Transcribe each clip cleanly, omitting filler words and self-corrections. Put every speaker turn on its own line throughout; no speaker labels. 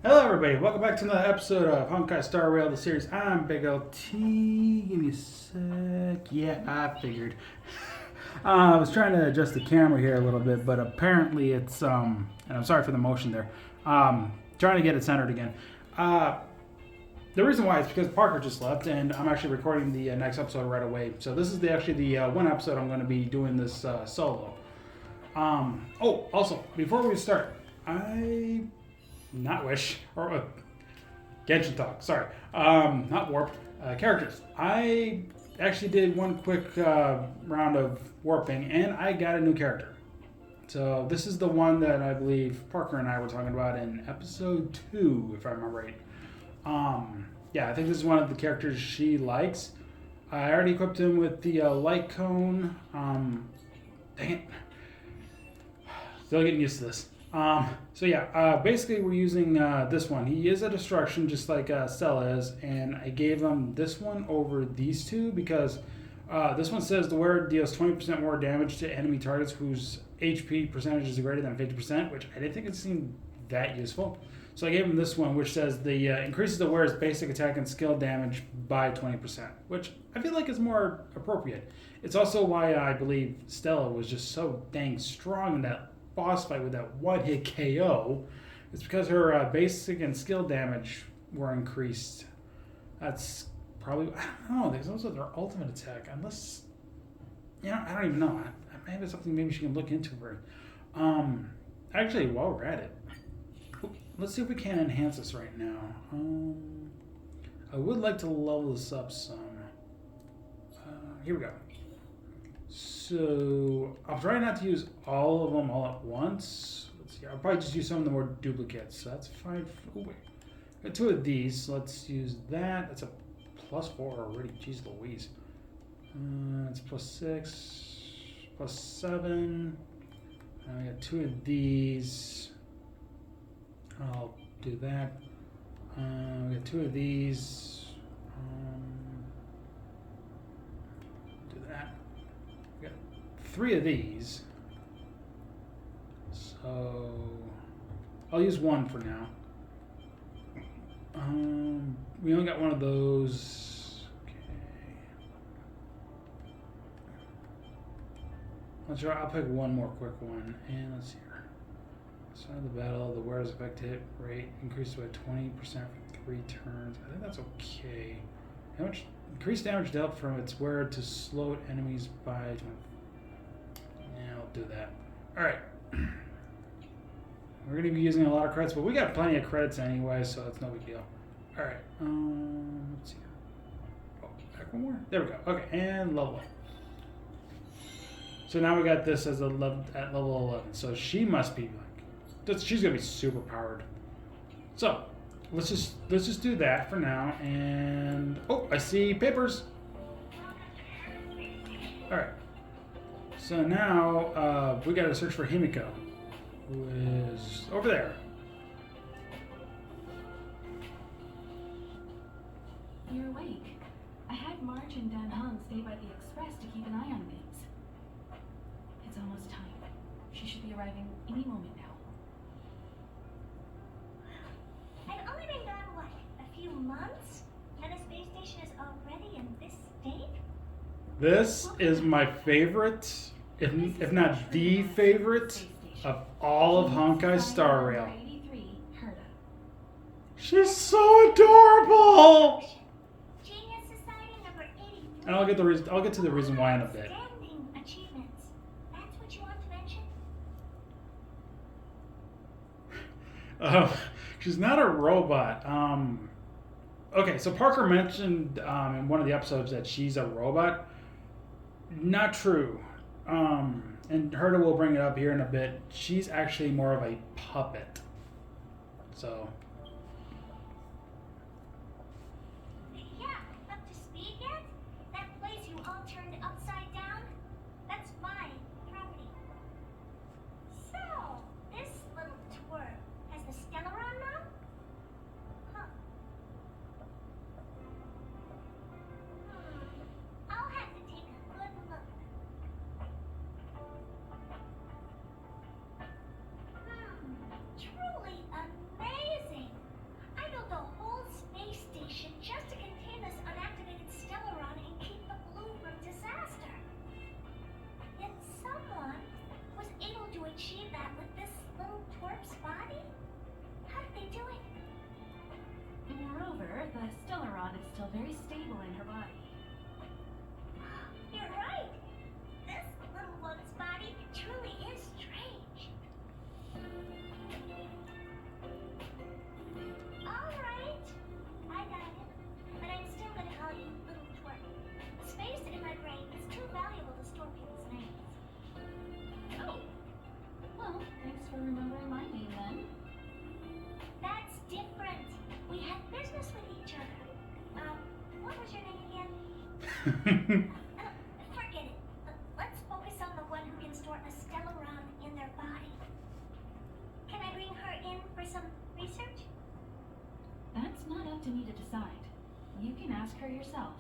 Hello, everybody. Welcome back to another episode of Honkai Star Rail, the series. I'm Big LT. Give me a sec. Yeah, I figured. I was trying to adjust the camera here a little bit, but apparently and I'm sorry for the motion there. Trying to get it centered again. Uh, the reason why is because Parker just left, and I'm actually recording the next episode right away. So this is actually the one episode I'm going to be doing this solo. Also, before we start, I not wish or Genshin talk. Sorry, not warp characters. I actually did one quick round of warping, and I got a new character. So this is the one that I believe Parker and I were talking about in episode 2, if I remember right. Yeah, I think this is one of the characters she likes. I already equipped him with the light cone. Dang it. Still getting used to this. Basically we're using this one. He is a destruction just like Stella is, and I gave him this one over these two because this one says the wearer deals 20% more damage to enemy targets whose HP percentage is greater than 50%, which I didn't think it seemed that useful. So I gave him this one, which says the increases the wearer's basic attack and skill damage by 20%, which I feel like is more appropriate. It's also why I believe Stella was just so dang strong in that boss fight with that one hit KO. It's because her basic and skill damage were increased. That's probably, I don't know. There's also their ultimate attack, unless I don't even know. Maybe it's something maybe she can look into for. Actually, while we're at it, let's see if we can enhance this right now. I would like to level this up some. Here we go. So I'll try not to use all of them all at once. Let's see. I'll probably just use some of the more duplicates. So that's fine. Oh wait, got two of these. So let's use that. That's a +4 already. Jeez Louise. It's +6, +7. I got two of these. I'll do that. We got two of these. Do that. We got three of these. So I'll use one for now. We only got one of those. Okay. Let's try. I'll pick one more quick one, and let's see here. Start the battle. The wearer's effective hit rate increased by 20% for 3 turns. I think that's okay. How much increased damage dealt from its wearer to slowed enemies by 20. Yeah, I'll do that. All right. We're going to be using a lot of credits, but we got plenty of credits anyway, so it's no big deal. All right. Let's see. Oh, back one more. There we go. Okay, and level up. So now we got this as at level 11. So she must be like, she's gonna be super powered. So let's just do that for now. And oh, I see papers. All right. So now we got to search for Himiko, who is over there.
You're awake. I had March and Dan Hung stay by the express to keep an eye on things. It's almost time. She should be arriving any moment now.
I've only been gone, what, a few months? And the space station is already in this state?
This is my favorite, if not the favorite, of all of Honkai Star Rail. She's so adorable!
Genius Society number 83.
And I'll get to the reason why in a bit.
Outstanding achievements. That's what you want to mention?
She's not a robot. Okay, so Parker mentioned in one of the episodes that she's a robot. Not true. And Herta will bring it up here in a bit. She's actually more of a puppet. So.
Yeah, up to speed yet? That place you all turned upside down? That's my property. So, this little twerp has the Stellaron now? Huh. I'll have to take a good look. Truly amazing.
Stellarron is still very stable in her body.
You're right. This little one's body truly is strange. All right, I got it. But I'm still gonna call you Little Twerp. Space in my brain is too valuable to store people's names.
Oh. Well, thanks for remembering my name then.
That's different. We had business with each other. What was your name again? Forget it. Let's focus on the one who can store a Stellarron in their body. Can I bring her in for some research?
That's not up to me to decide. You can ask her yourself.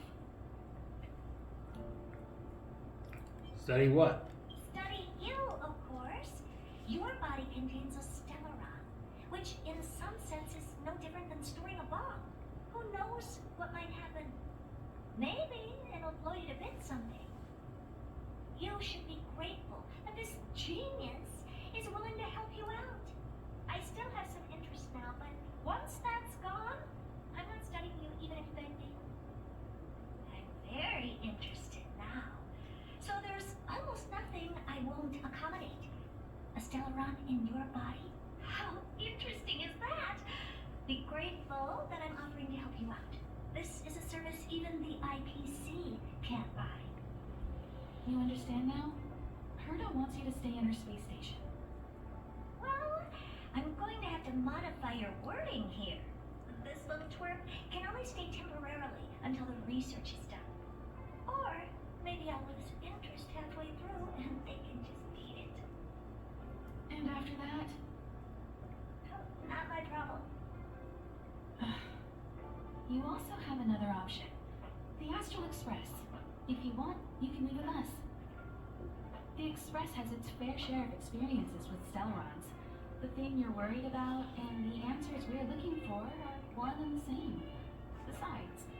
Study what?
Study you, of course. Your body contains a Stellarron, which in some sense is no different than storing a bomb. Who knows what might happen? Maybe it'll blow you to bits someday. You should be grateful that this genius is willing to help you out. I still have some interest now, but once that's gone, I'm not studying you even if you beg me. I'm very interested now. So there's almost nothing I won't accommodate. A Stellarron in your body? How interesting is that? Be grateful that I'm offering to help you out. This is a service even the IPC can't buy.
You understand now? Herta wants you to stay in her space station.
Well, I'm going to have to modify your wording here. This little twerp can only stay temporarily until the research is done. Or maybe I'll lose interest halfway through and they can just beat it.
And after that?
Not my problem.
You also have another option. The Astral Express. If you want, you can leave with us. The Express has its fair share of experiences with Stellarrons. The thing you're worried about and the answers we're looking for are one and the same. Besides,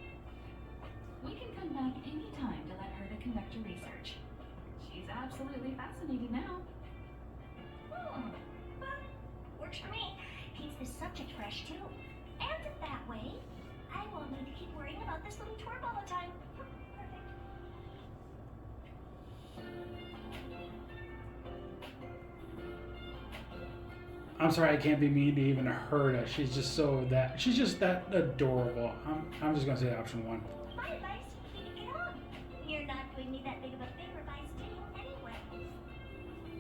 we can come back any time to let Herta conduct your research. She's absolutely fascinated now.
Well, works for me. Keeps the subject fresh too. And that way, I won't need to keep worrying about this little twerp all the time. Perfect.
I'm sorry, I can't be mean to even Herta. She's just that adorable. I'm just gonna say option one.
My advice, keep it on. You're not doing me that big of a favor by staying anyway.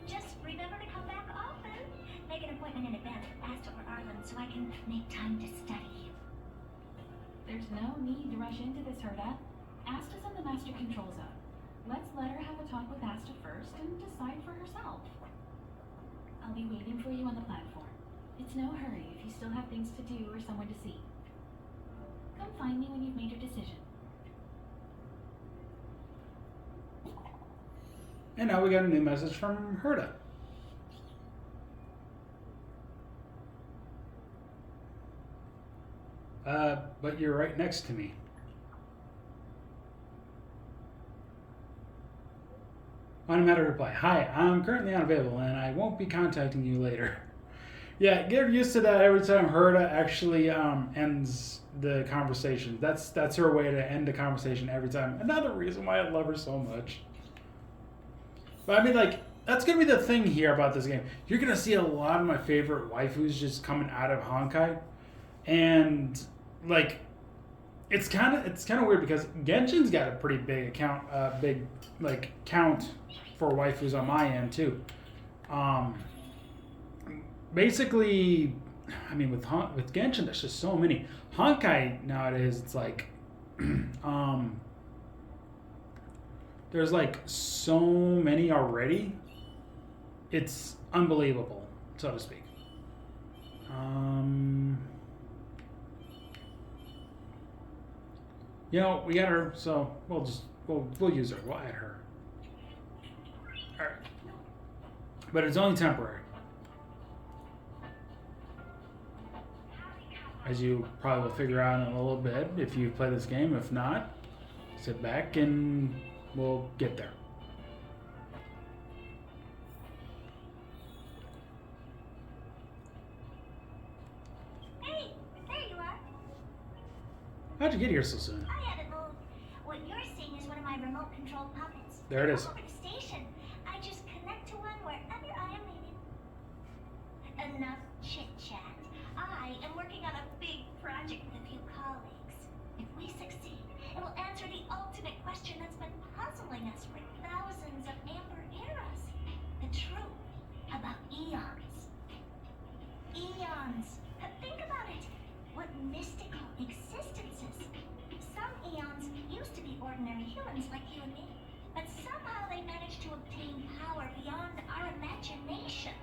Just remember to come back often. Make an appointment in advance with Asta or Arlen so I can make time to study you.
There's no need to rush into this, Herta. Asta's in the Master Control Zone. Let's let her have a talk with Asta first and decide for herself. I'll be waiting for you on the platform. It's no hurry if you still have things to do or someone to see. Come find me when you've made your decision.
And now we got a new message from Herta. But you're right next to me. Automatic reply. Hi, I'm currently unavailable and I won't be contacting you later. Yeah, get used to that every time Herta actually ends the conversation. That's her way to end the conversation every time. Another reason why I love her so much. But I mean, like, that's going to be the thing here about this game. You're going to see a lot of my favorite waifus just coming out of Honkai. And, like, it's kind of weird because Genshin's got a pretty big count for waifus on my end too. Basically, I mean with Genshin, there's just so many. Honkai nowadays, it's like, there's like so many already. It's unbelievable, so to speak. You know, we got her, so we'll use her. We'll add her. All right, but it's only temporary, as you probably will figure out in a little bit if you play this game. If not, sit back and we'll get there.
Hey, there you are.
How'd you get here so soon?
I haven't moved. What you're seeing is one of my remote control puppets.
There it is.
Over the station. I just connect to one wherever I am needed. Enough chit-chat. I am working on a big project with a few colleagues. If we succeed, it will answer the ultimate question that's been puzzling us for thousands of amber eras. The truth about eons. Eons. Think about it. What mystical existences. Some eons used to be ordinary humans like you and me, but somehow they managed to obtain power beyond our imagination.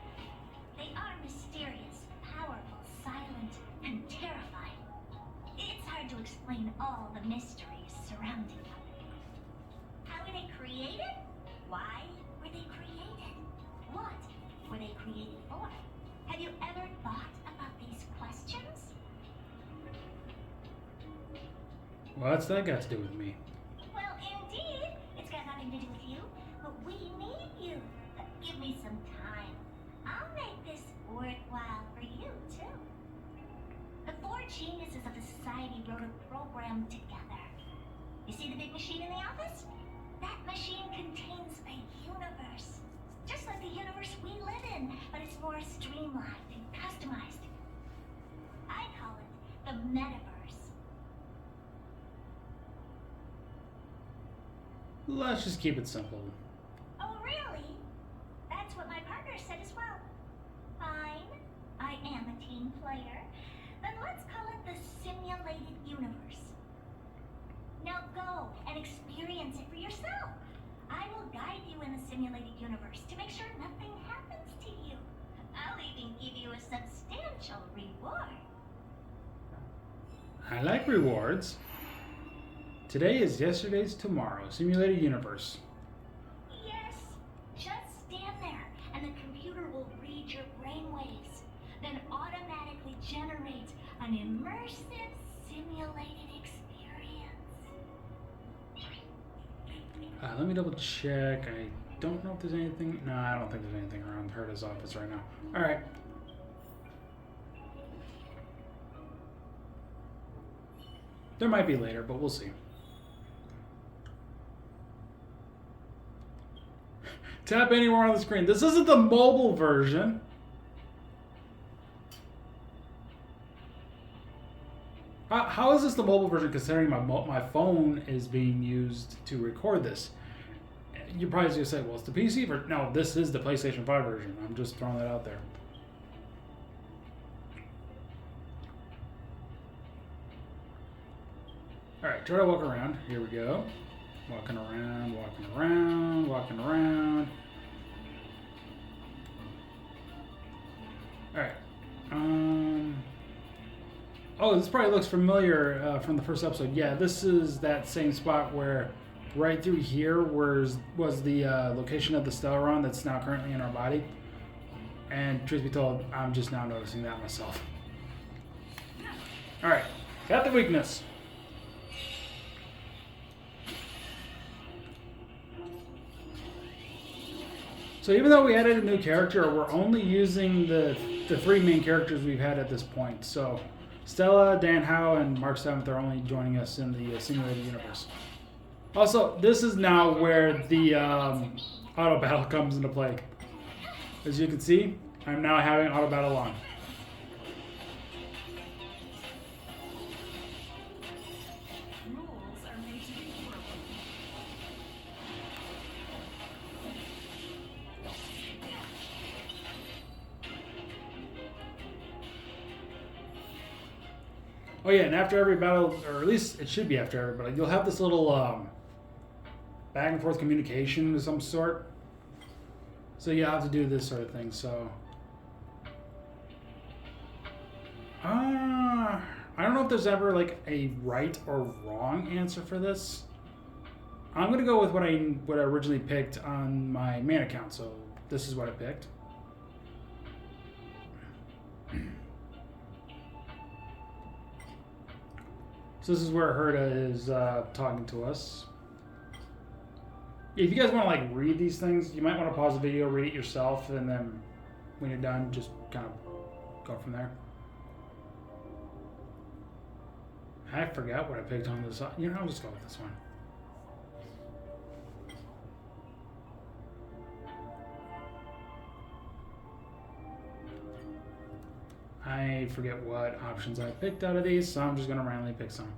They are mysterious, powerful, silent, and terrifying. It's hard to explain all the mysteries surrounding them. How were they created? Why were they created? What were they created for? Have you ever thought about these questions?
What's that got to do with me?
Well, indeed. It's got nothing to do with you, but we need you. Give me some time. I'll make this worthwhile for you, too. The four geniuses of the society wrote a program together. You see the big machine in the office? That machine contains a universe. Just like the universe we live in, but it's more streamlined and customized. I call it the metaverse.
Let's just keep it simple.
Oh, really? That's what my partner said as well. Fine. I am a team player. Then let's call it the simulated universe. Now go and experience it for yourself. I will guide you in the simulated universe to make sure nothing happens to you. I'll even give you a substantial reward.
I like rewards. Today is yesterday's tomorrow. Simulated universe.
Yes. Just stand there and the computer will read your brainwaves, then automatically generate an immersive simulated experience.
Let me double check. I don't know if there's anything. No, I don't think there's anything around Herta's office right now. All right. There might be later, but we'll see. Tap anywhere on the screen. This isn't the mobile version. How is this the mobile version considering my phone is being used to record this? You're probably going to say, well, it's the PC version. No, this is the PlayStation 5 version. I'm just throwing that out there. Alright, try to walk around. Here we go. Walking around, walking around, walking around. Alright. Oh, this probably looks familiar from the first episode. Yeah, this is that same spot where right through here was the location of the Stellaron that's now currently in our body. And truth be told, I'm just now noticing that myself. Alright, got the weakness. So even though we added a new character, we're only using the three main characters we've had at this point. So Stella, Dan Howe, and Mark 7th are only joining us in the simulated universe. Also, this is now where the auto battle comes into play. As you can see, I'm now having auto battle on. Oh yeah, and after every battle, or at least it should be after every battle, you'll have this little back and forth communication of some sort. So you have to do this sort of thing. So, I don't know if there's ever like a right or wrong answer for this. I'm gonna go with what I originally picked on my main account. So this is what I picked. So this is where Herta is talking to us. If you guys want to like read these things, you might want to pause the video, read it yourself, and then when you're done, just kind of go from there. I forgot what I picked on this. You know, I'll just go with this one. I forget what options I picked out of these, so I'm just going to randomly pick some.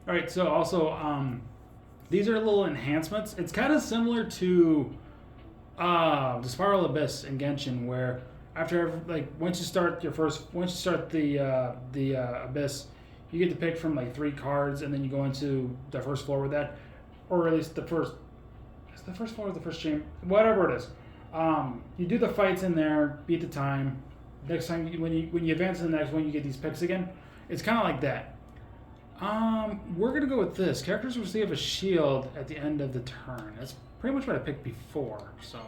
Alright, so also, these are little enhancements. It's kind of similar to the Spiral Abyss in Genshin, where after once you start the Abyss, you get to pick from like 3 cards, and then you go into the first floor with that, or at least the first. Is the first floor or the first chamber? Whatever it is. You do the fights in there, beat the time. Next time, when you advance to the next one, you get these picks again. It's kind of like that. We're gonna go with this. Characters receive a shield at the end of the turn. That's pretty much what I picked before. So.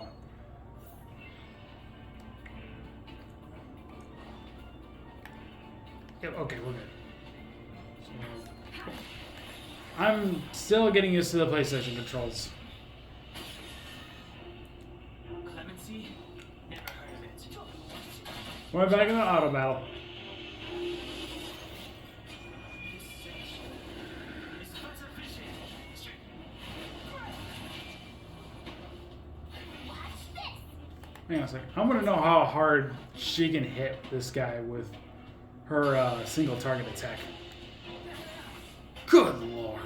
Yep. Okay, we're good. So, I'm still getting used to the PlayStation controls.
Clemency? Never heard of it.
We're back in the auto battle. Hang on a second. I want to know how hard she can hit this guy with her single target attack. Good lord.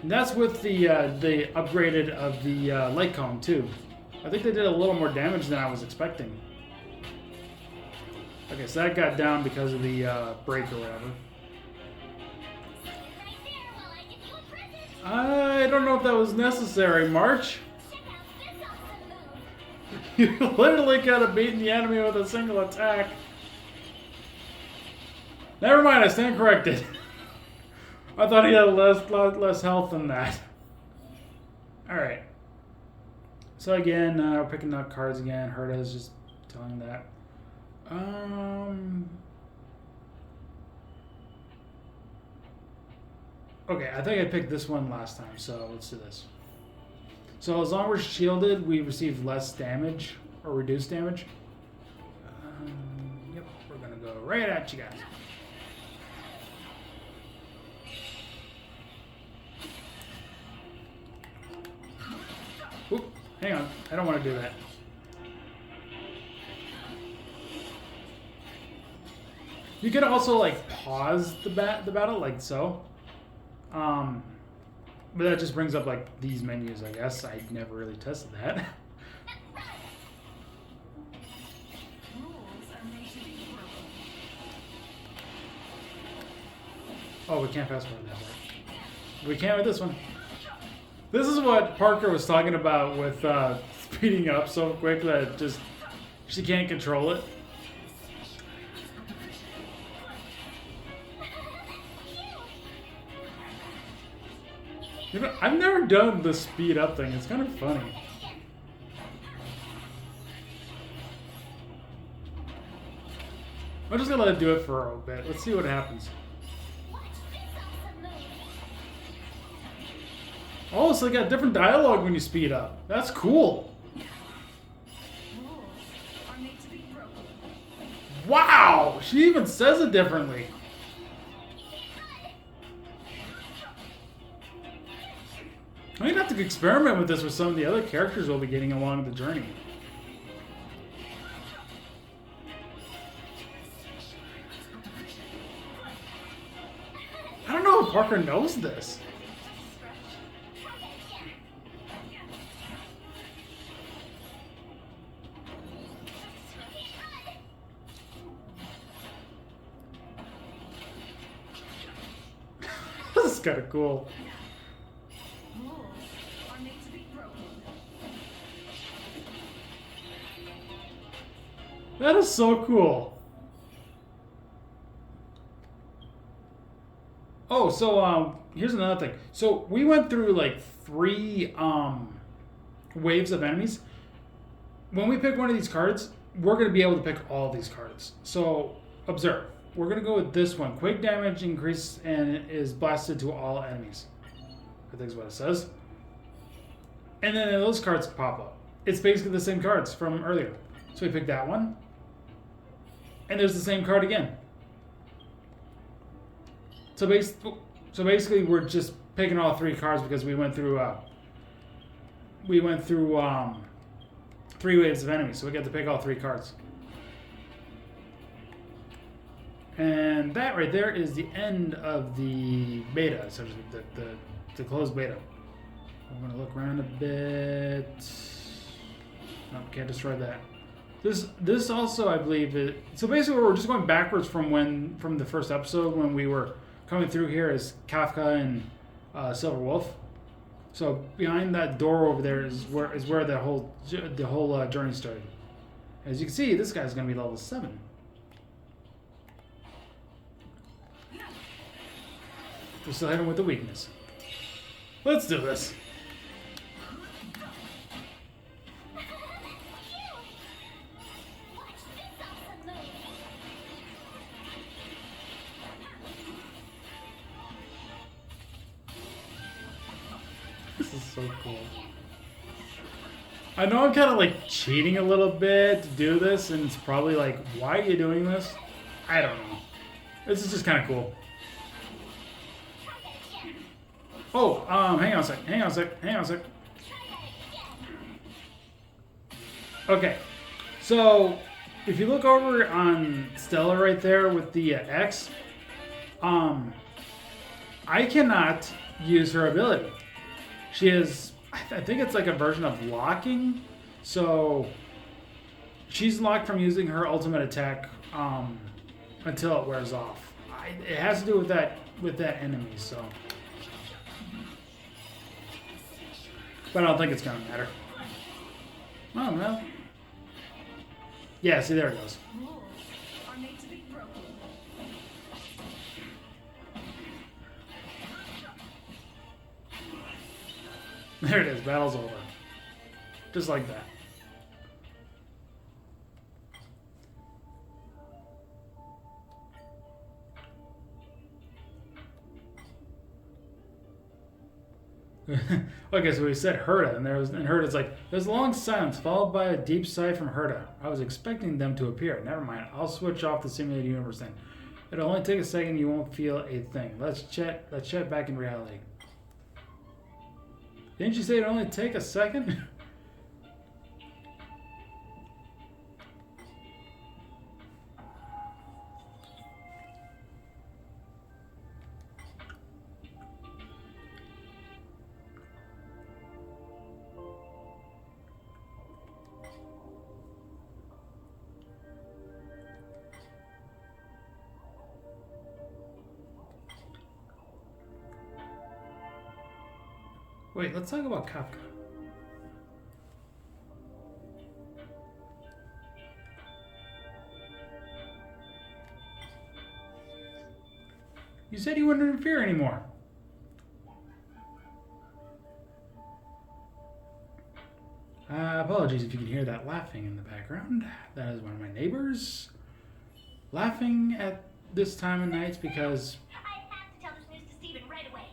And that's with the upgraded of the light cone too. I think they did a little more damage than I was expecting. Okay, so that got down because of the break or whatever. I don't know if that was necessary, March. You literally could have beaten the enemy with a single attack. Never mind, I stand corrected. I thought he had less health than that. Alright. So again, we're picking up cards again. Herta is just telling that. Okay, I think I picked this one last time, so let's do this. So as long as we're shielded, we receive less damage, or reduced damage. Yep, we're gonna go right at you guys. Oop, hang on, I don't want to do that. You could also like pause the battle like so. But that just brings up like these menus, I guess. I never really tested that. Oh, we can't fast forward that way. We can't with this one. This is what Parker was talking about with speeding up so quick that just she can't control it. I've never done the speed up thing. It's kind of funny. I'm just gonna let it do it for a little bit. Let's see what happens. Oh, so they got different dialogue when you speed up. That's cool. Wow! She even says it differently. I'm gonna have to experiment with this with some of the other characters we'll be getting along the journey. I don't know if Parker knows this. This is kind of cool. That is so cool. Oh, so here's another thing. So we went through like 3 waves of enemies. When we pick one of these cards, we're going to be able to pick all these cards. So observe. We're going to go with this one. Quick damage increase and is blasted to all enemies. I think is what it says. And then those cards pop up. It's basically the same cards from earlier. So we picked that one. And there's the same card again. So basically we're just picking all 3 cards because we went through 3 waves of enemies. So we get to pick all 3 cards. And that right there is the end of the beta, essentially, the closed beta. I'm going to look around a bit. Nope, can't destroy that. This also, I believe, so basically we're just going backwards from the first episode when we were coming through here as Kafka and Silver Wolf. So behind that door over there is where the whole journey started. As you can see, this guy's going to be level 7. We're still hitting with the weakness. Let's do this. This is so cool. I know I'm kind of like cheating a little bit to do this, and it's probably like, why are you doing this? I don't know. This is just kind of cool. Oh, hang on a sec. Okay, so if you look over on Stella right there with the X, I cannot use her ability. She is, I think it's like a version of locking, so she's locked from using her ultimate attack until it wears off. It has to do with that enemy, so. But I don't think it's gonna matter. Oh well. Yeah, see, there it goes. There it is, battle's over. Just like that. Okay, so we said Herta, and Herta's like, there's a long silence followed by a deep sigh from Herta. I was expecting them to appear. Never mind, I'll switch off the simulated universe then. It'll only take a second, you won't feel a thing. Let's chat back in reality. Didn't you say it'd only take a second? Wait, let's talk about Kafka. You said you wouldn't interfere anymore. Apologies if you can hear that laughing in the background. That is one of my neighbors laughing at this time of night because
I have to tell this news to Steven right away.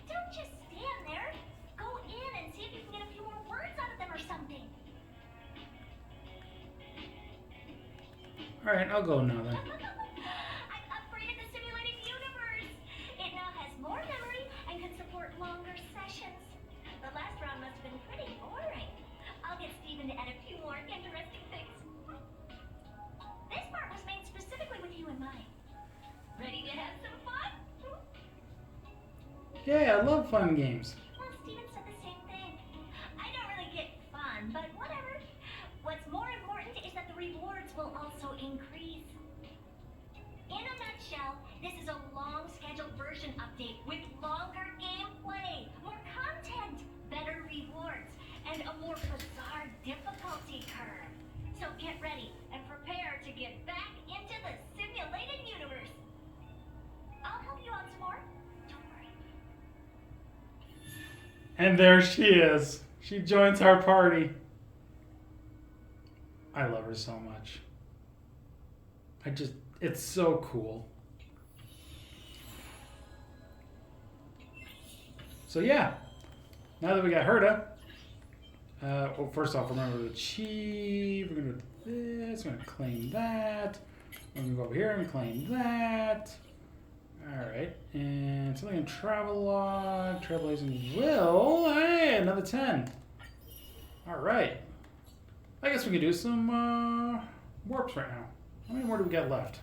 Don't just stand there. Go in and see if you can get a few more words out of them or something.
Alright, I'll go now then.
I've upgraded the simulated universe. It now has more memory and can support longer sessions. The last round must have been pretty boring. I'll get Steven to add a few more interesting things. This part was made specifically with you in mind. Ready to have some fun?
Yeah, I love fun games.
Well, Steven said the same thing. I don't really get fun, but whatever. What's more important is that the rewards will also increase. In a nutshell, this is a long scheduled version update with longer gameplay, more content, better rewards, and a more bizarre difficulty curve. So get ready and prepare to get back into the simulated universe. I'll help you out some more. Don't worry.
And there she is. She joins our party. I love her so much. It's so cool. So yeah, now that we got Herta, Well, first off, remember to achieve. We're going to do this. We're going to claim that. We're going to go over here and claim that. Alright. And something in travel log. Trailblazing will. Hey, another 10. Alright. I guess we could do some warps right now. How many more do we got left?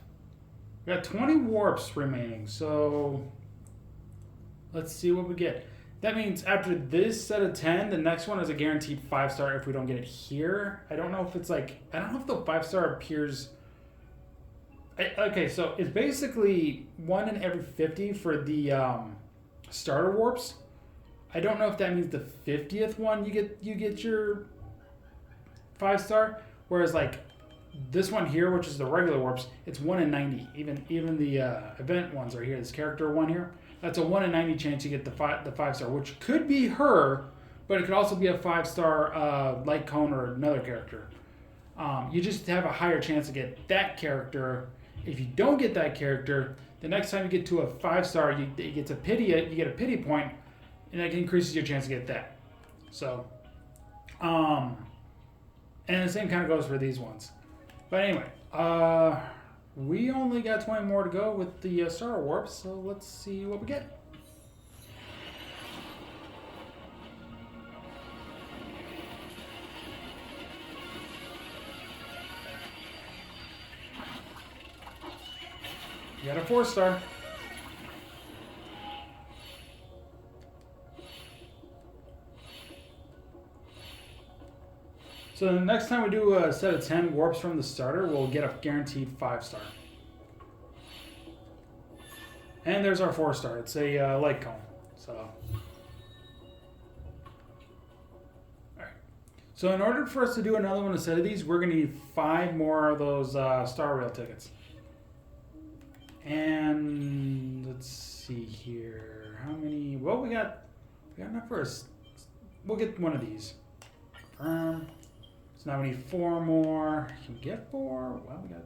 We got 20 warps remaining, so let's see what we get. That means after this set of 10, the next one is a guaranteed 5-star if we don't get it here. I don't know if it's like, I don't know if the 5-star appears. Okay, so it's basically 1 in every 50 for the starter warps. I don't know if that means the 50th one you get your 5-star, whereas like this one here, which is the regular warps, it's 1 in 90. Even the event ones are here. This character one here, that's a 1 in 90 chance you get the 5-star, which could be her, but it could also be a 5-star Light Cone or another character. You just have a higher chance to get that character. If you don't get that character, the next time you get to a 5-star, you get a pity point, and that increases your chance to get that. So, and the same kind of goes for these ones. But anyway, we only got 20 more to go with the Star Warps, so let's see what we get. You got a 4-star. So the next time we do a set of 10 warps from the starter, we'll get a guaranteed 5-star. And there's our 4-star. It's a light cone. So, alright. So in order for us to do another one instead of these, we're going to need 5 more of those Star Rail tickets. And let's see here. How many? Well, we got enough for us. We'll get one of these. Confirm. So now we need 4 more. Can we get 4? Well, we got.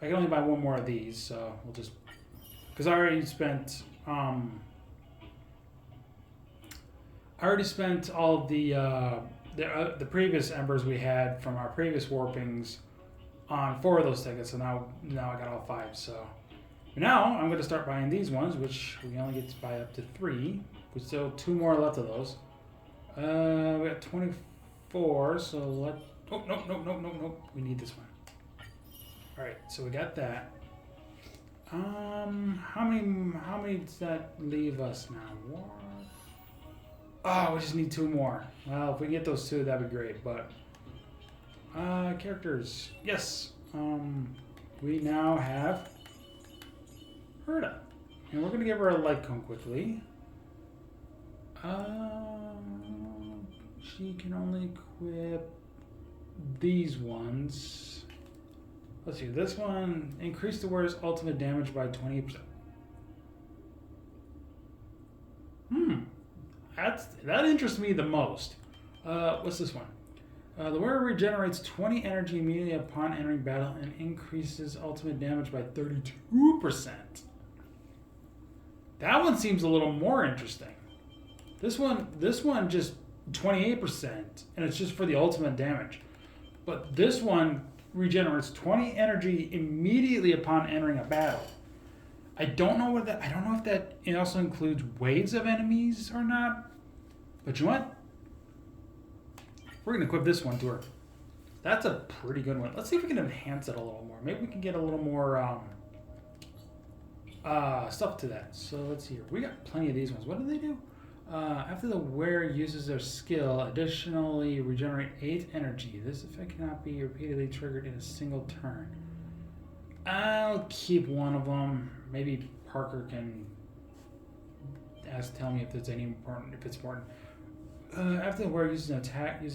I can only buy 1 more of these, so we'll just. Because I already spent. I already spent all of the previous embers we had from our previous warpings on 4 of those tickets, so now I got all 5. So now I'm going to start buying these ones, which we only get to buy up to 3. We still 2 more left of those. We got 24, so let. Oh no! We need this one. All right, so we got that. How many does that leave us now? 1. Oh, we just need 2 more. Well, if we get those 2, that'd be great. But characters, yes. We now have Herda, and we're gonna give her a light cone quickly. She can only equip these ones. Let's see. This one increase the wearer's ultimate damage by 20%. That interests me the most. What's this one? The wearer regenerates 20 energy immediately upon entering battle and increases ultimate damage by 32%. That one seems a little more interesting. This one just 28%, and it's just for the ultimate damage. But this one regenerates 20 energy immediately upon entering a battle. I don't know if that it also includes waves of enemies or not. But you know what? We're gonna equip this one to her. That's a pretty good one. Let's see if we can enhance it a little more. Maybe we can get a little more stuff to that. So let's see here. We got plenty of these ones. What do they do? After the wearer uses their skill, additionally regenerate 8 energy. This effect cannot be repeatedly triggered in a single turn. I'll keep one of them. Maybe Parker can tell me if it's important. After the wearer uses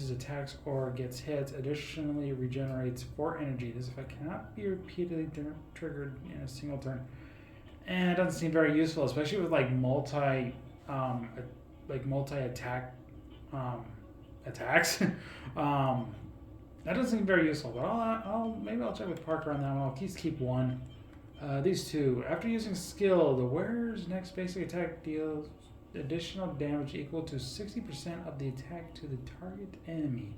attacks or gets hits, additionally regenerates 4 energy. This effect cannot be repeatedly triggered in a single turn. And it doesn't seem very useful, especially with like multi attack attacks. That doesn't seem very useful, but maybe I'll check with Parker on that one. I'll just keep one. These 2. After using skill, the wearer's next basic attack deals additional damage equal to 60% of the attack to the target enemy.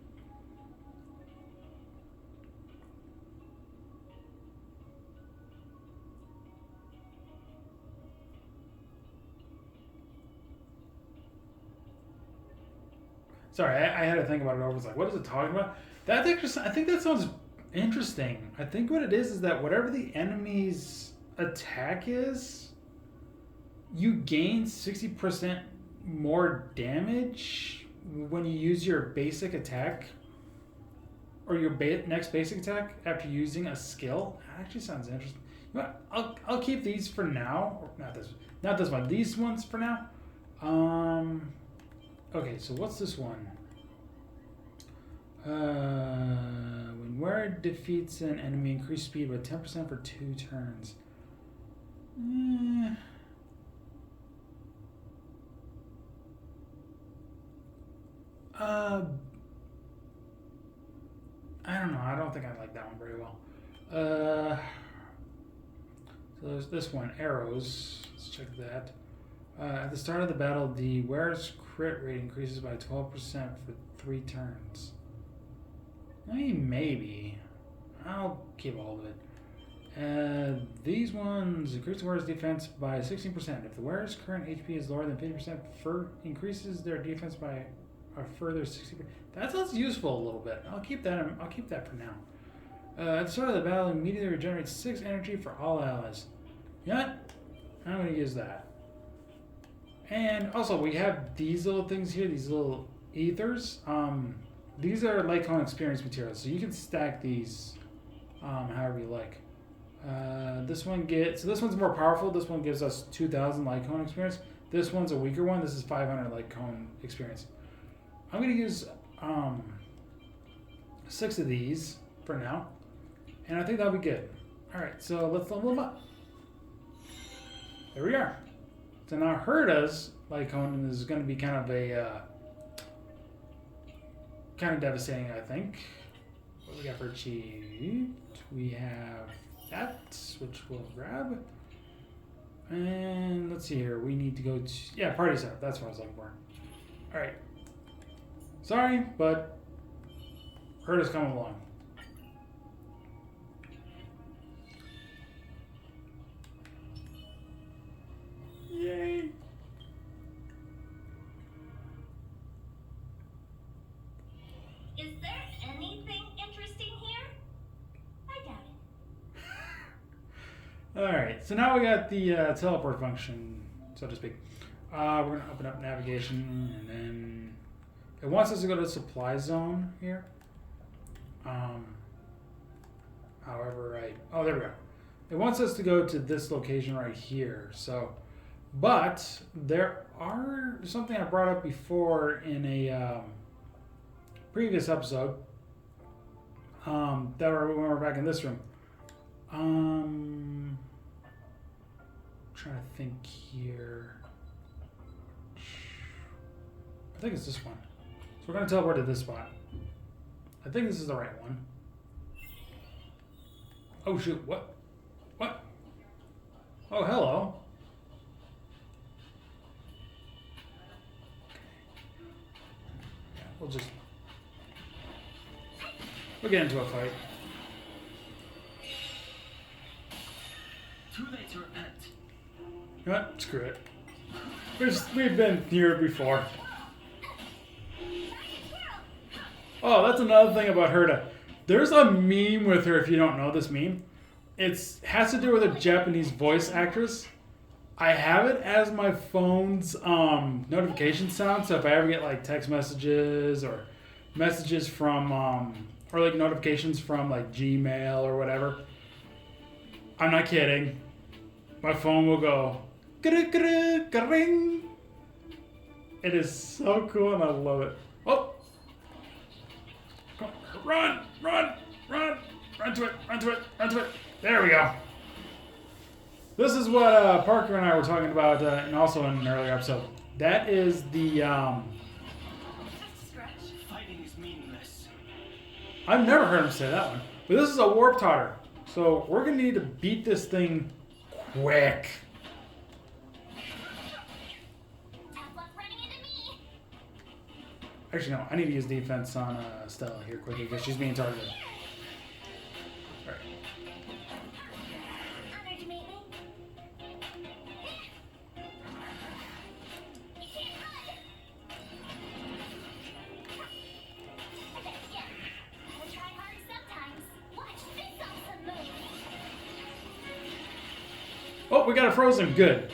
Sorry, I had to think about it over. It's like, what is it talking about? That's actually, I think that sounds interesting. I think what it is that whatever the enemy's attack is, you gain 60% more damage when you use your basic attack or your next basic attack after using a skill. That actually sounds interesting. You know what? I'll keep these for now. Or not this one. These ones for now. Okay, so what's this one? When Wear defeats an enemy, increase speed by 10% for 2 turns. I don't know. I don't think I like that one very well. So there's this one, arrows. Let's check that. At the start of the battle, the wearer's crit rate increases by 12% for 3 turns. I mean, maybe. I'll keep all of it. These ones increase the wearer's defense by 16%. If the wearer's current HP is lower than 50%, increases their defense by a further 60%. That sounds useful a little bit. I'll keep that for now. At the start of the battle, it immediately regenerates 6 energy for all allies. You know what? I'm going to use that. And also, we have these little things here, these little ethers. These are Lycon experience materials, so you can stack these however you like. This one's more powerful. This one gives us 2,000 Lycon experience. This one's a weaker one. This is 500 Lycon experience. I'm going to use 6 of these for now, and I think that'll be good. All right, so let's level them up. There we are. So now Herta's Lycon is going to be kind of devastating, I think. What we got for achieved? We have that, which we'll grab. And let's see here. We need to go to party setup. That's what I was looking for. All right. Sorry, but Herta's coming along. Yay!
Is there anything interesting here? I doubt it.
Alright, so now we got the teleport function, so to speak. We're going to open up navigation, and then it wants us to go to the supply zone here. Oh, there we go. It wants us to go to this location right here, so... But there are something I brought up before in a previous episode when we were back in this room. I'm trying to think here. I think it's this one. So we're going to teleport to this spot. I think this is the right one. Oh shoot, what? What? Oh, hello. We'll get into a fight.
Too late to repent.
You know what? Screw it. We've been here before. Oh, that's another thing about Herta. There's a meme with her, if you don't know this meme. It has to do with a Japanese voice actress. I have it as my phone's notification sound, so if I ever get like text messages or messages from, or like notifications from like Gmail or whatever, I'm not kidding, my phone will go, ring. It is so cool and I love it. Oh! Run to it. There we go. This is what Parker and I were talking about, and also in an earlier episode. That is the,
Fighting is meaningless.
I've never heard him say that one. But this is a warp totter. So we're going to need to beat this thing quick.
Tap
Actually, no. I need to use defense on Stella here quickly because she's being targeted. All right.
Honored to meet me. You can't run. Yeah. I try hard sometimes. Watch this awesome move.
Oh, we got a frozen. Good.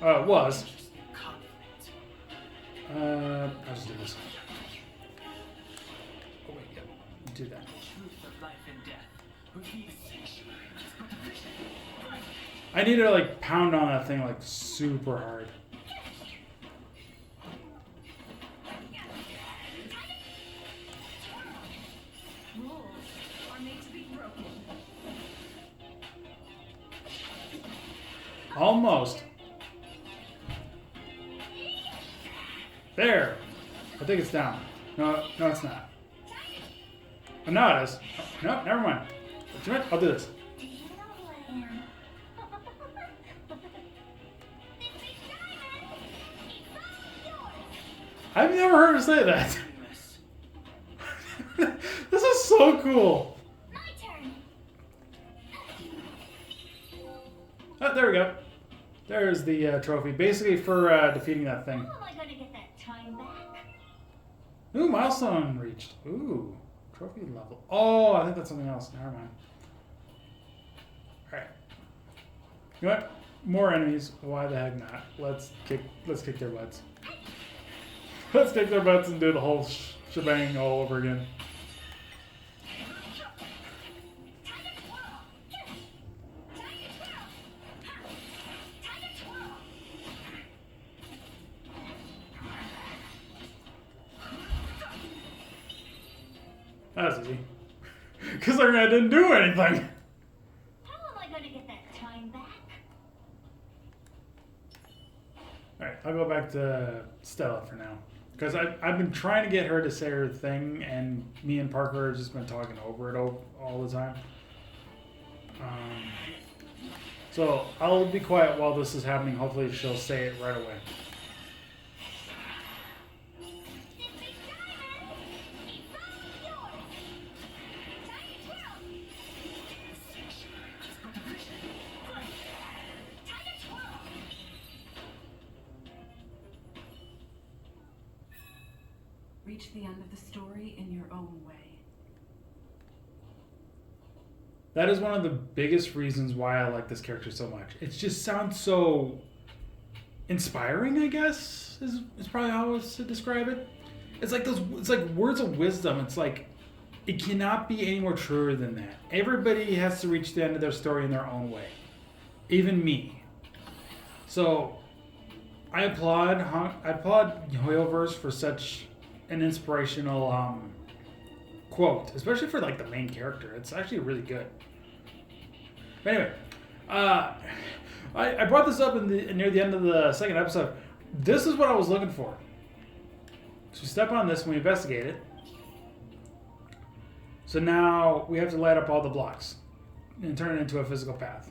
It was.
Just conflict.
I'll just do this. Oh wait, yep. Do that.
Truth of life and death. Repeat sanctuaries, but the vision.
I need to like pound on that thing like super hard.
Rules are made to be broken.
Almost. There. I think it's down. No, it's not. Oh, now it is. No, never mind. Damn it, I'll do this.
Do you know who I am? This big diamond! It's all yours!
I've never heard her say that.
This.
This is so cool.
My turn!
Oh, there we go. There's the trophy. Basically for defeating that thing.
How am I gonna get that time back?
Ooh, milestone reached. Ooh, trophy level. Oh, I think that's something else. Never mind. All right. You know what? More enemies. Why the heck not? Let's kick their butts. Let's kick their butts and do the whole shebang all over again. That was easy. Because I didn't do anything.
How am I gonna get that time back?
Alright, I'll go back to Stella for now. Because I've been trying to get her to say her thing, and me and Parker have just been talking over it all the time. So I'll be quiet while this is happening. Hopefully she'll say it right away.
This big diamond! It's all yours! Time to twirl!
Sanctuaries, but the vision.
Time to twirl!
Reach the end of the story in your own way.
That is one of the biggest reasons why I like this character so much. It just sounds so inspiring, I guess, is probably how I was to describe it. It's like words of wisdom. It's like it cannot be any more truer than that. Everybody has to reach the end of their story in their own way. Even me. So I applaud Hoyoverse for such an inspirational quote, especially for like the main character. It's actually really good. But anyway, I brought this up near the end of the second episode. This is what I was looking for. So we step on this and we investigate it. So now we have to light up all the blocks and turn it into a physical path.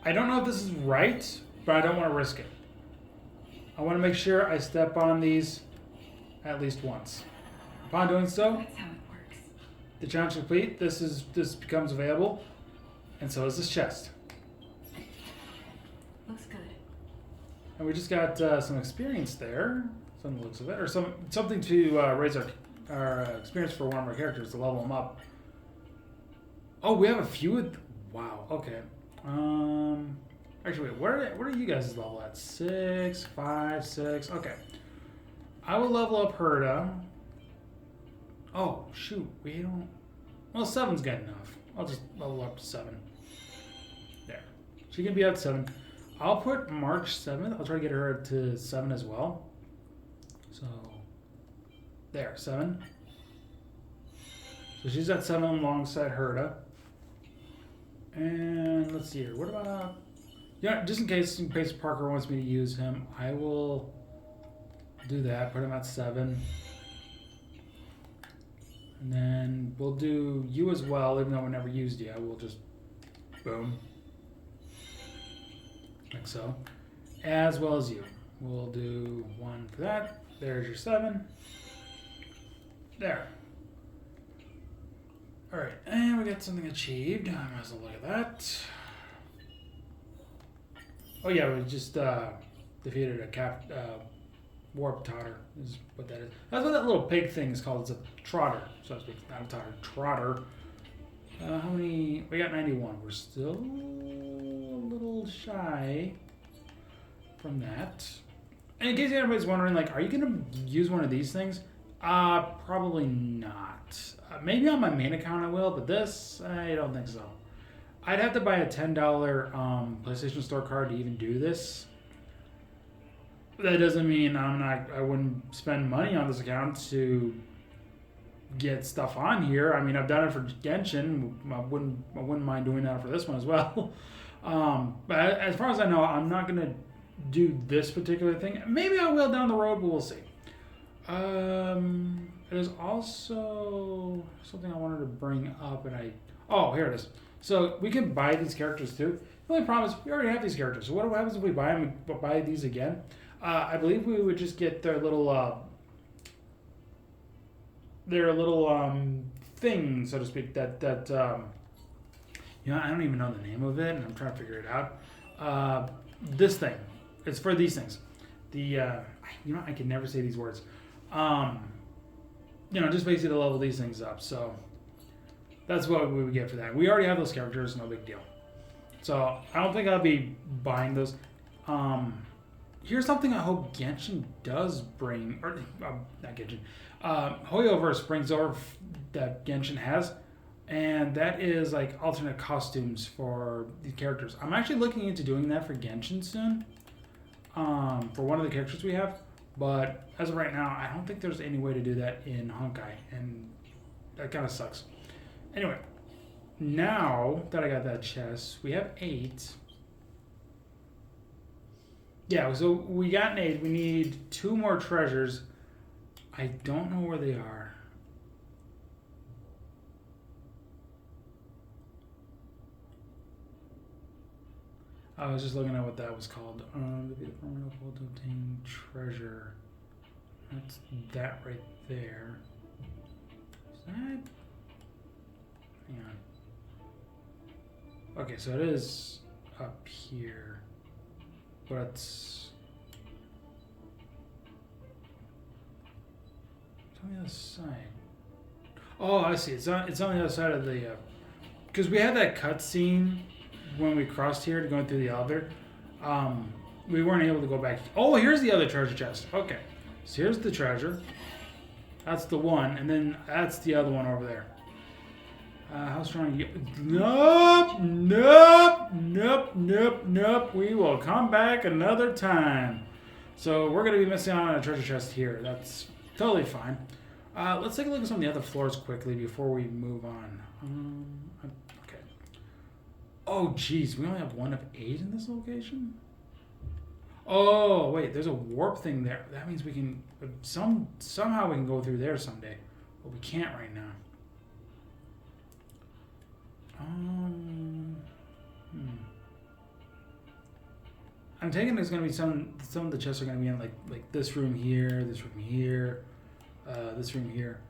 I don't know if this is right, but I don't want to risk it. I want to make sure I step on these at least once. Upon doing so,
That's how it works.
the challenge complete. This becomes available, and so is this chest.
Looks good.
And we just got some experience there, from the looks of it, or something to raise our experience for one of our characters to level them up. Oh, we have a few. Wow. Okay. Actually, wait. What are you guys' level at? 6, 5, 6. Okay. I will level up Herda. Oh shoot, we don't. Well, 7's good enough. I'll just level up to 7. There. She can be up to 7. I'll put March 7th. I'll try to get her to 7 as well. So there, 7. So she's at 7 alongside Herda. And let's see here. What about? Yeah, just in case Parker wants me to use him, I will do that. Put him at 7. And then we'll do you as well, even though we never used you. We'll just boom. Like so. as well as you. We'll do 1 for that. There's your 7. There. Alright, and we got something achieved. I might as well look at that. Oh yeah, we just defeated a warp totter is what that is. That's what that little pig thing is called. It's a trotter, so to speak. Not a totter, trotter. How many? We got 91. We're still a little shy from that. And in case anybody's wondering, like, are you gonna use one of these things? Probably not. Maybe on my main account I will, but this, I don't think so. I'd have to buy a $10 PlayStation Store card to even do this. That doesn't mean I wouldn't spend money on this account to get stuff on here. I mean, I've done it for Genshin. I wouldn't mind doing that for this one as well. But as far as I know, I'm not gonna do this particular thing. Maybe I will down the road, but we'll see. There's also something I wanted to bring up, and oh, here it is. So we can buy these characters too. The only problem is we already have these characters. So what happens if we buy them? We buy these again. I believe we would just get their little thing, so to speak. That you know, I don't even know the name of it, and I'm trying to figure it out. This thing, it's for these things. The you know, I can never say these words. You know, just basically to level these things up. So that's what we would get for that. We already have those characters, no big deal. So I don't think I'll be buying those. Here's something I hope Genshin does bring, or not Genshin, Hoyoverse brings over that Genshin has, and that is like alternate costumes for the characters. I'm actually looking into doing that for Genshin soon, for one of the characters we have, but as of right now, I don't think there's any way to do that in Honkai, and that kind of sucks. Anyway, now that I got that chest, we have 8. Yeah, so we got an 8. We need 2 more treasures. I don't know where they are. I was just looking at what that was called. To be the permanent goal to obtain treasure. That's that right there. Is that? Hang on. Okay, so it is up here. But it's on the other side. Oh, I see. It's on the other side of the. Because we had that cutscene when we crossed here to going through the elevator. We weren't able to go back. Oh, here's the other treasure chest. Okay, so here's the treasure. That's the one, and then that's the other one over there. How strong are you? Nope, nope, nope, nope, nope. We will come back another time. So we're going to be missing out on a treasure chest here. That's totally fine. Let's take a look at some of the other floors quickly before we move on. Okay. Oh, geez. We only have 1 of 8 in this location? Oh, wait. There's a warp thing there. That means we can... somehow we can go through there someday. But we can't right now. I'm taking there's going to be some of the chests are going to be in like this room here, this room here, this room here.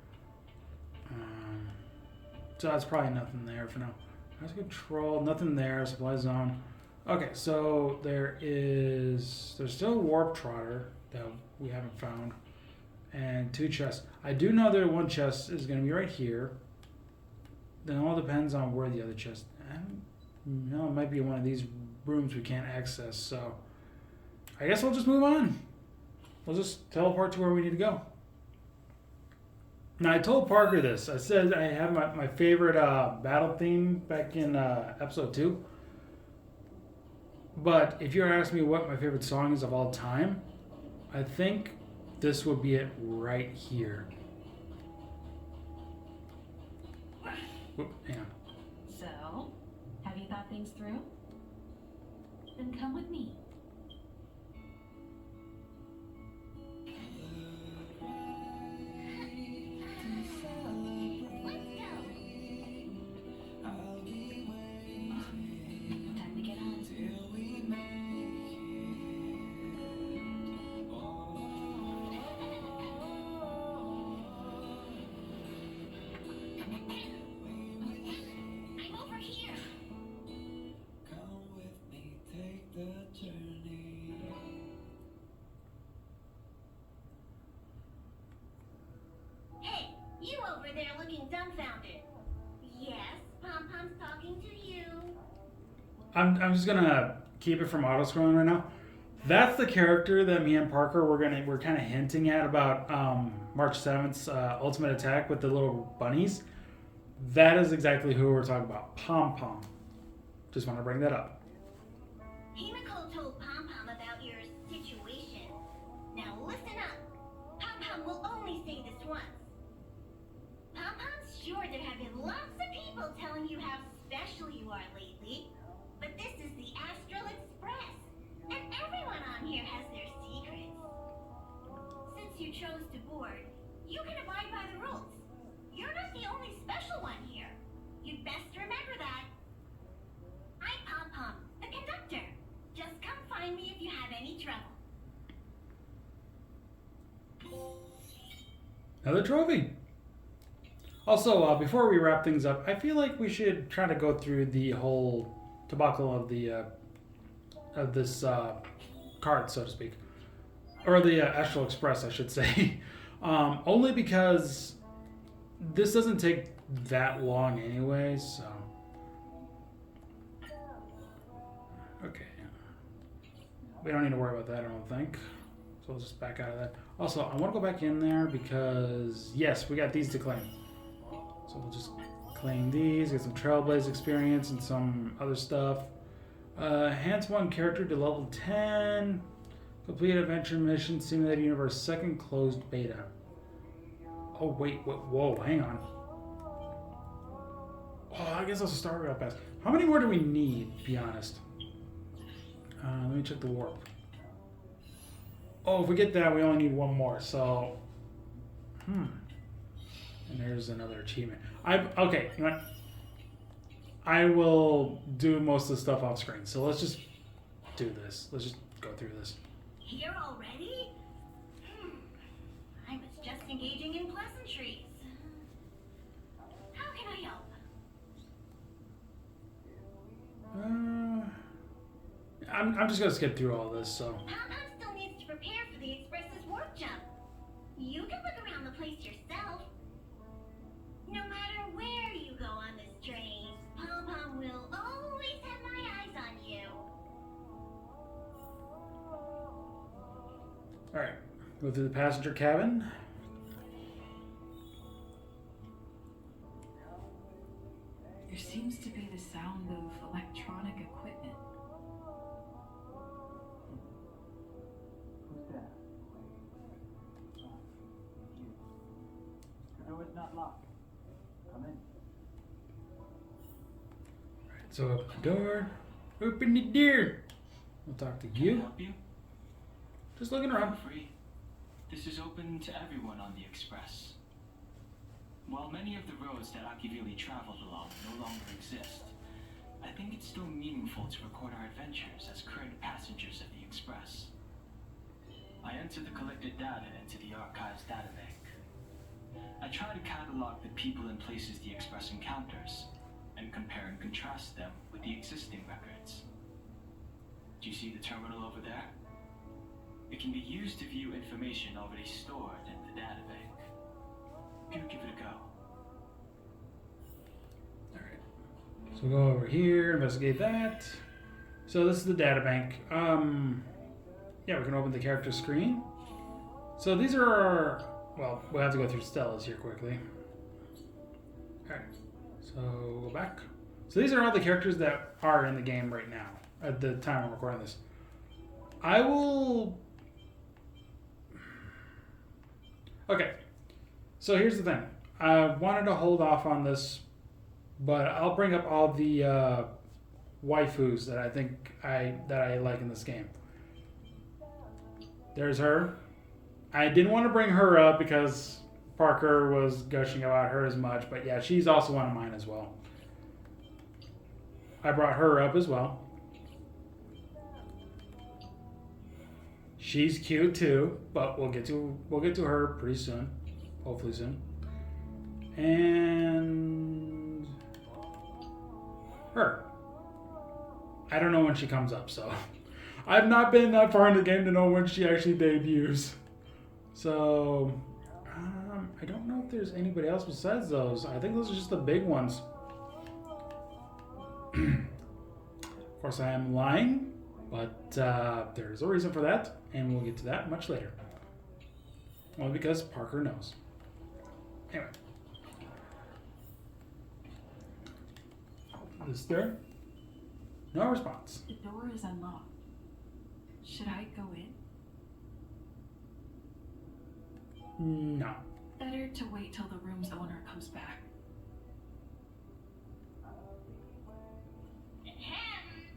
So that's probably nothing there for now. There's control, nothing there. Supply zone. Okay, so there's still a warp trotter that we haven't found, and 2 chests. I do know that 1 chest is going to be right here. Then it all depends on where the other chest. You know, it might be one of these rooms we can't access. So I guess we'll just move on. We'll just teleport to where we need to go. Now I told Parker this. I said I have my favorite battle theme back in episode 2. But if you're asking me what my favorite song is of all time, I think this would be it right here. Whoop, hang on.
So, have you thought things through? Then come with me.
Let's go.
Time to get on.
there looking dumbfounded. Yes, Pom Pom's talking to you.
I'm just gonna keep it from auto scrolling right now. That's the character that me and Parker we're kind of hinting at about March 7th's Ultimate Attack with the little bunnies. That is exactly who we're talking about. Pom Pom. Just want to bring that up.
Himiko told Pom Pom about your situation. Now listen up. Pom Pom will only say this once. Pom Pom's sure there have been lots of people telling you how special you are lately, but this is the Astral Express, and everyone on here has their secrets. Since you chose to board, you can abide by the rules. You're not the only special one here. You'd best remember that. I'm Pom Pom, the conductor. Just come find me if you have any trouble.
Another trophy. Also, before we wrap things up, I feel like we should try to go through the whole debacle of this card, so to speak, or the Astral Express, I should say. Only because this doesn't take that long, anyways. So, okay, we don't need to worry about that, I don't think. So we'll just back out of that. Also, I want to go back in there because yes, we got these to claim. So we'll just claim these, get some Trailblaze experience and some other stuff. Enhance one character to level 10. Complete adventure mission, simulated universe, second closed beta. Oh wait, whoa, hang on. Oh, I guess I'll start real fast. How many more do we need, to be honest? Let me check the warp. Oh, if we get that, we only need one more, so... And there's another achievement. Okay, you know what? I will do most of the stuff off screen. So let's just do this. Let's just go through this.
Here already? I was just engaging in pleasantries. How can I help?
I'm just gonna skip through all this. So.
Pom Pom still needs to prepare for the Express's warp jump. You can look around the place yourself. No matter where you go on this train, Pom Pom will always have my eyes on you.
All right, go through the passenger cabin.
There seems to be the sound of electronic equipment.
Who's there? The door is not locked. Come in.
So open the door. Open the door. We'll talk to
Can I
you.
help you?
Just looking around.
Feel free. This is open to everyone on the Express. While many of the roads that Akivili traveled along no longer exist, I think it's still meaningful to record our adventures as current passengers of the Express. I enter the collected data into the Archives databank. I try to catalog the people and places the Express encounters, and compare and contrast them with the existing records. Do you see the terminal over there? It can be used to view information already stored in the databank. Do give it a go.
So we'll go over here, investigate that. So this is the data bank. Yeah, we can open the character screen. So these are our, well, we'll have to go through Stella's here quickly. Alright, so go back. So these are all the characters that are in the game right now, at the time I'm recording this. I will... Okay, so here's the thing. I wanted to hold off on this, but I'll bring up all the waifus that I think I like in this game. There's her. I didn't want to bring her up because Parker was gushing about her as much, but yeah, she's also one of mine as well. I brought her up as well. She's cute too, but we'll get to her pretty soon, hopefully soon. And her. I don't know when she comes up, so I've not been that far in the game to know when she actually debuts. So I don't know if there's anybody else besides those. I think those are just the big ones. Of course, I am lying, but there's a reason for that, and we'll get to that much later. Well, because Parker knows. Anyway. Is there? No response.
The door is unlocked. Should I go in?
No.
Better to wait till the room's owner comes back.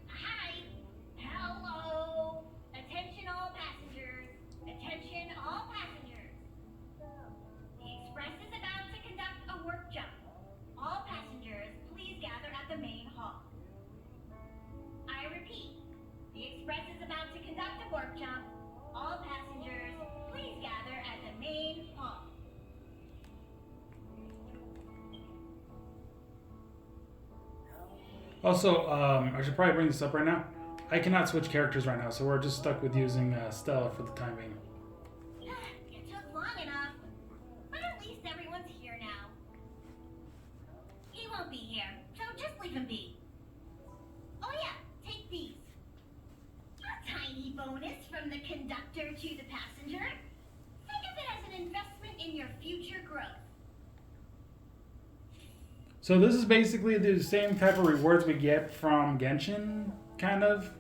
Hi. Hello. Attention all passengers. Attention all passengers. The express is about to conduct a work jump. All passengers, please gather at the main hall. I repeat, the express is about to conduct a work jump. All passengers, please gather at the main hall.
Also, I should probably bring this up right now. I cannot switch characters right now, so we're just stuck with using Stella for the time being.
It took long enough, but at least everyone's here now. He won't be here, so just leave him be. Oh yeah, take these. A tiny bonus from the conductor to the passenger. Think of it as an investment in your future growth.
So this is basically the same type of rewards we get from Genshin, kind of,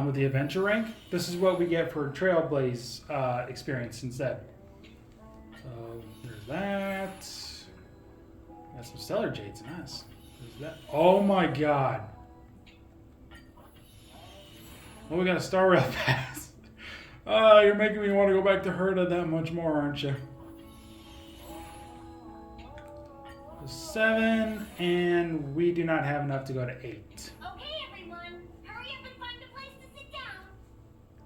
with the adventure rank. This is what we get for Trailblaze experience instead. So there's that. Got some Stellar Jades, nice. There's that. Oh my god. Well, we got a Star Rail Pass. You're making me want to go back to Herda that much more, aren't you? 7, and we do not have enough to go to 8.
Okay, everyone, hurry up and find a place to sit down.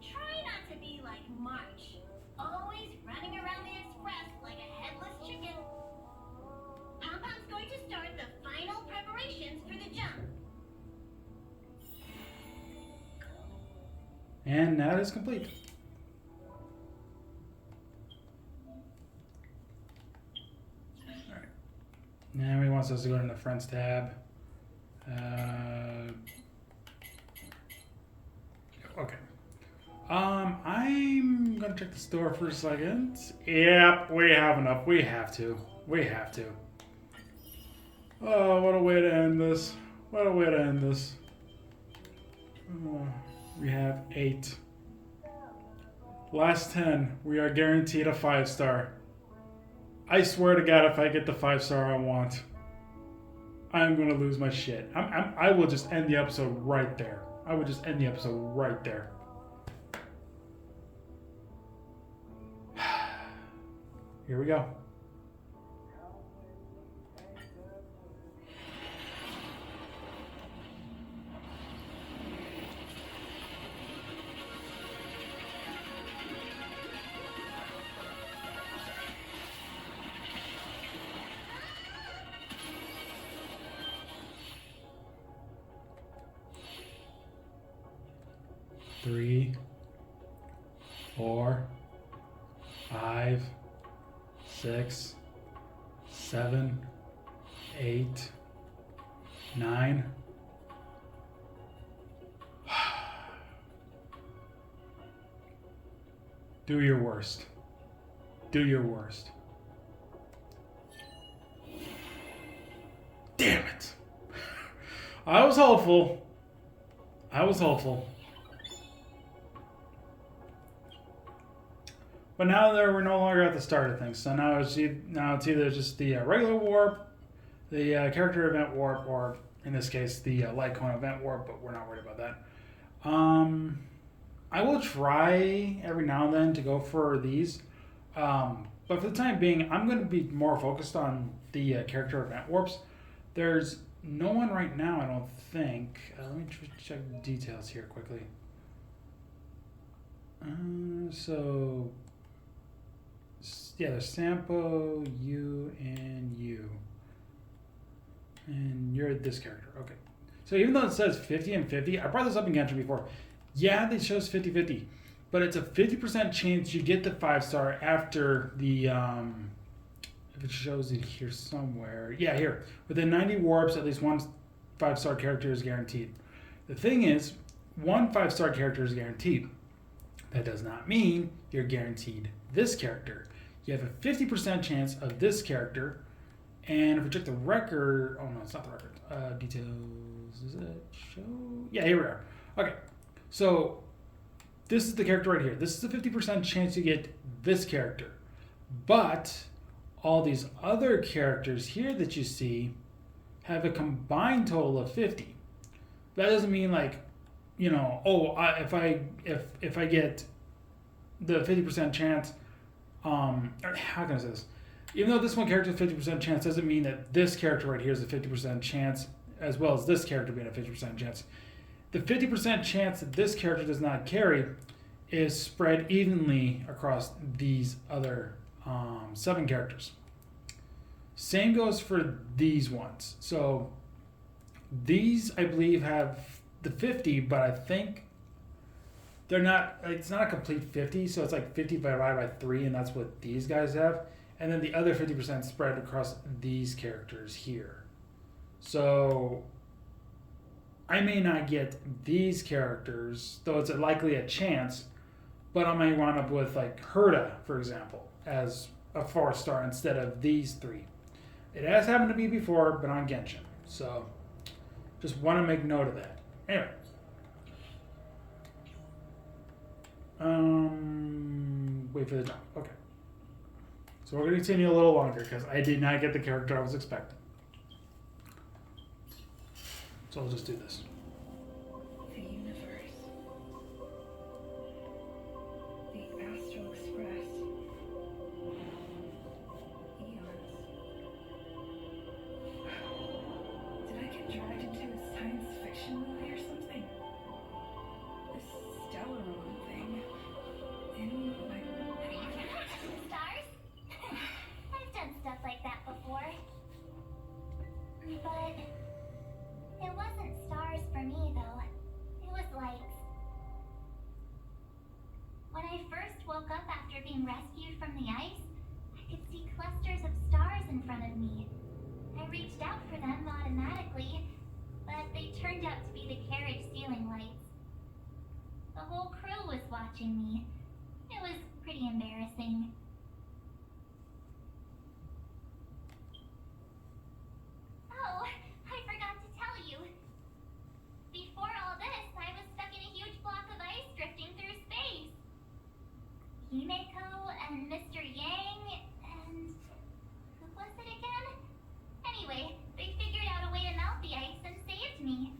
Try not to be like March, always running around the express like a headless chicken. Pompom's going to start the final preparations for the jump.
And that is complete. Now he wants us to go to the Friends tab. Okay. I'm gonna check the store for a second. Yep, we have enough. We have to. We have to. Oh, what a way to end this. What a way to end this. Oh, we have 8. Last 10. We are guaranteed a 5-star. I swear to God, if I get the 5-star I want, I'm gonna lose my shit. I will just end the episode right there. I would just end the episode right there. Here we go. Three, 4, 5, 6, 7, 8, 9. Do your worst. Do your worst. Damn it. I was hopeful. I was hopeful. But now that we're no longer at the start of things, so now it's either just the regular warp, the character event warp, or in this case the Litecoin event warp. But we're not worried about that. I will try every now and then to go for these, but for the time being, I'm going to be more focused on the character event warps. There's no one right now, I don't think. Let me check the details here quickly. So. Yeah, there's Sampo, you, and you. And you're this character. Okay. So even though it says 50 and 50, I brought this up in Genshin before. Yeah, it shows 50-50. but it's a 50% chance you get the 5-star after the if it shows it here somewhere. Yeah, here. Within 90 warps, at least one 5-star character is guaranteed. The thing is, one 5-star character is guaranteed. That does not mean you're guaranteed this character. You have a 50% chance of this character, and if we check the record, oh no, it's not the record. Details, does it show? Yeah, here we are. Okay, so this is the character right here. This is a 50% chance you get this character, but all these other characters here that you see have a combined total of 50. That doesn't mean like, you know, if I get the 50% chance, how can I say this? Even though this one character is 50% chance, doesn't mean that this character right here is a 50% chance, as well as this character being a 50% chance. The 50% chance that this character does not carry is spread evenly across these other 7 characters. Same goes for these ones. So these, I believe, have the 50, but I think they're not, it's not a complete 50, so it's like 50 divided by 3, and that's what these guys have. And then the other 50% spread across these characters here. So I may not get these characters, though it's likely a chance, but I may wind up with like Herta, for example, as a 4-star instead of these 3. It has happened to me before, but on Genshin. So just want to make note of that. Anyway. Wait for the jump. Okay. So we're going to continue a little longer because I did not get the character I was expecting. So I'll just do this.
The universe. The Astral Express. Eons. Did I get dragged into a science fiction movie or something? This Stellaron thing. In my
Stars? I've done stuff like that before. But it wasn't stars for me, though. It was lights. When I first woke up after being rescued from the ice, I could see clusters of stars in front of me. I reached out for them automatically, but they turned out to be the carriage ceiling lights. The whole crew was watching me. It was pretty embarrassing. Oh, I forgot to tell you. Before all this, I was stuck in a huge block of ice drifting through space. Himeko and Mr. Yang and... who was it again? Anyway, they figured out a way to melt the ice and saved me.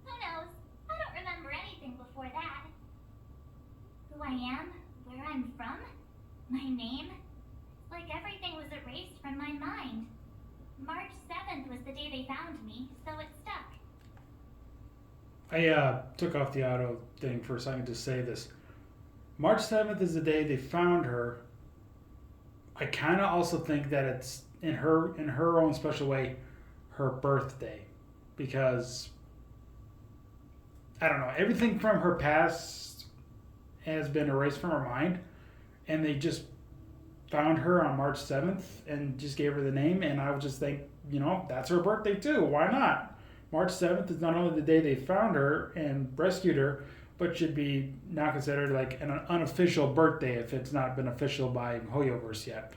Who knows? I don't remember anything before that. Who I am, where I'm from, my name. It's like everything was erased from my mind. March 7th was the day they found me, so it stuck.
I took off the auto thing for a second to say this. March 7th is the day they found her. I kind of also think that it's in her own special way her birthday, because I don't know, everything from her past has been erased from her mind, and they just found her on March 7th and just gave her the name, and I would just think, you know, that's her birthday too. Why not? March 7th is not only the day they found her and rescued her, but should be now considered like an unofficial birthday if it's not been official by Hoyoverse yet.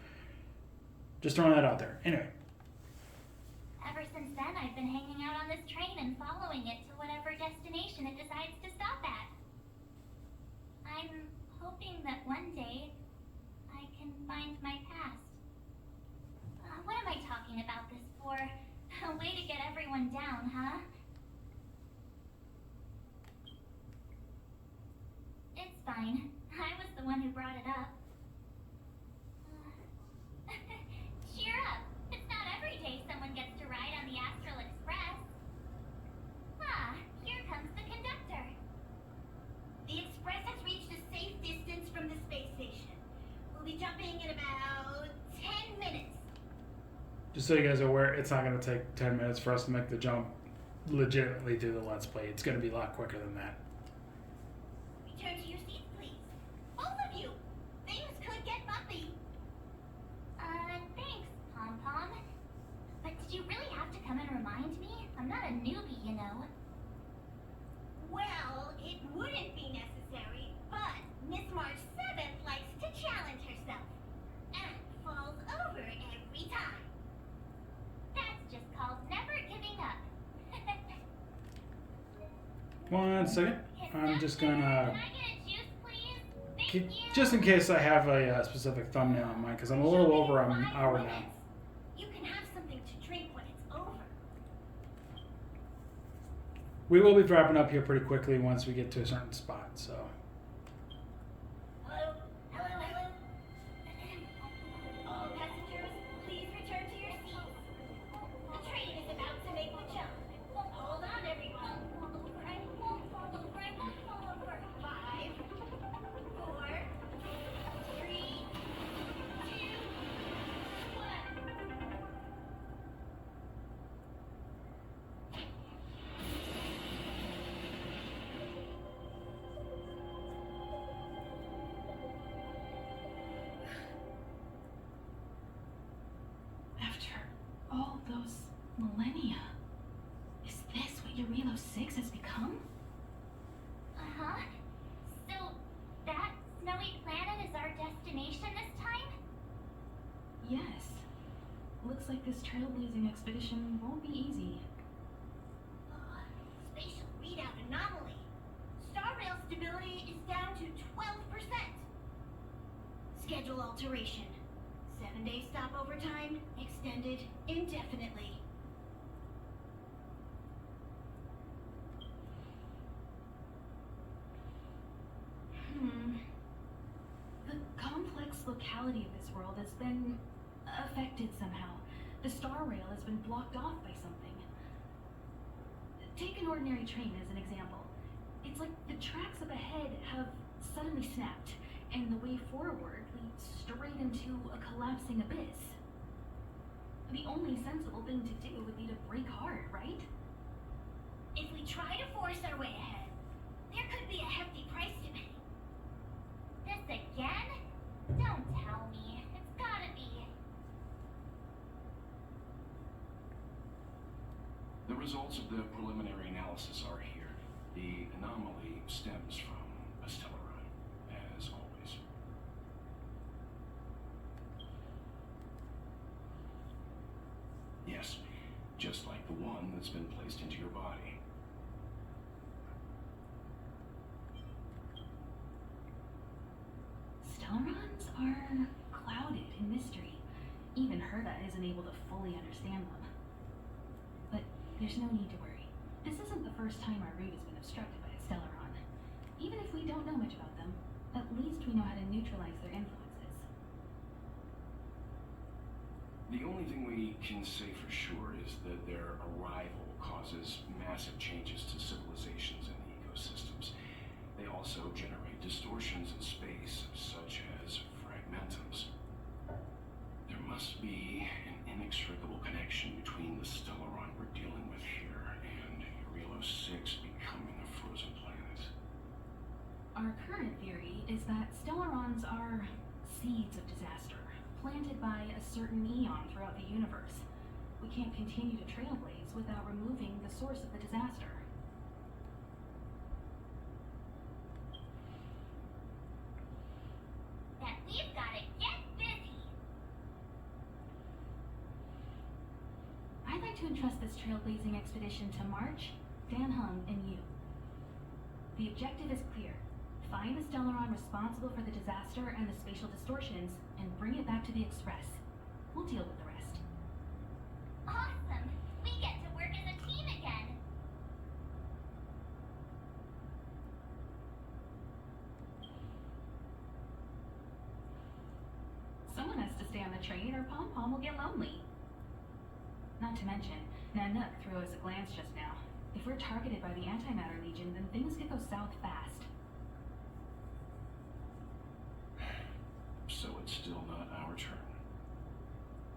Just throwing that out there. Anyway.
Ever since then, I've been hanging out on this train and following it to whatever destination it decides to stop at. I'm hoping that one day I can find my past. What am I talking about this for? A way to get everyone down, huh? It's fine. I was the one who brought it up. Cheer up! It's not every day someone gets to ride on the Astral Express. Ah, here comes the conductor.
The Express has reached a safe distance from the space station. We'll be jumping in about 10 minutes.
Just so you guys are aware, it's not going to take 10 minutes for us to make the jump. legitimately do the Let's Play. It's going to be a lot quicker than that.
Return to your seats, please. Both of you. Things could get bumpy. Thanks, Pom Pom. But did you really have to come and remind me? I'm not a newbie, you know. Well, it wouldn't be necessary, but Miss March 7th likes to challenge herself. And falls over every time. That's just called never giving up.
1 second. I'm just going
Can
to...
I get a juice, please? Thank you.
Just in case I have a specific thumbnail in mind, because I'm a little over an hour now.
You can have something to drink when it's over.
We will be wrapping up here pretty quickly once we get to a certain spot, so...
Hello? Hello, hello? All passengers, please return to your seats. The train is about to make the jump. Hold on, everyone. 5, 4, 3, 2, 1.
After all those millennia, is this what Eurilo 6 has become?
Uh-huh. So, that snowy planet is our destination this time?
Yes. Looks like this trailblazing expedition won't be easy.
Spatial readout anomaly. Star rail stability is down to 12%. Schedule alteration. 7-day stopover time extended indefinitely.
The complex locality of this world has been affected somehow. The star rail has been blocked off by something. Take an ordinary train as an example. It's like the tracks up ahead have suddenly snapped, and the way forward leads straight into a collapsing abyss. The only sensible thing to do would be to brake hard, right?
If we try to force our way ahead, there could be a hefty price to pay. This again? Don't tell me. It's gotta be.
The results of the preliminary analysis are here. The anomaly stems from a stellar run, as always. Yes, just like the one that's been placed into your body.
Stellarons are clouded in mystery. Even Herta isn't able to fully understand them. But there's no need to worry. This isn't the first time our route has been obstructed by a Stellaron. Even if we don't know much about them, at least we know how to neutralize their influences.
The only thing we can say for sure is that their arrival causes massive changes to civilizations and ecosystems. They also generate distortions in space, such as fragmentums. There must be an inextricable connection between the Stellaron we're dealing with here and Eurilo 6 becoming a frozen planet.
Our current theory is that Stellarons are seeds of disaster, planted by a certain eon throughout the universe. We can't continue to trailblaze without removing the source of the disaster.
That we've gotta get busy.
I'd like to entrust this trailblazing expedition to March, Dan Hung, and you. The objective is clear. Find the Stellaron responsible for the disaster and the spatial distortions, and bring it back to the Express. We'll deal with the rest.
Awesome. We get to work as a team again.
Someone has to stay on the train, or Pom Pom will get lonely. Not to mention, Nanook threw us a glance just now. If we're targeted by the Antimatter Legion, then things could go south fast.
So it's still not our turn.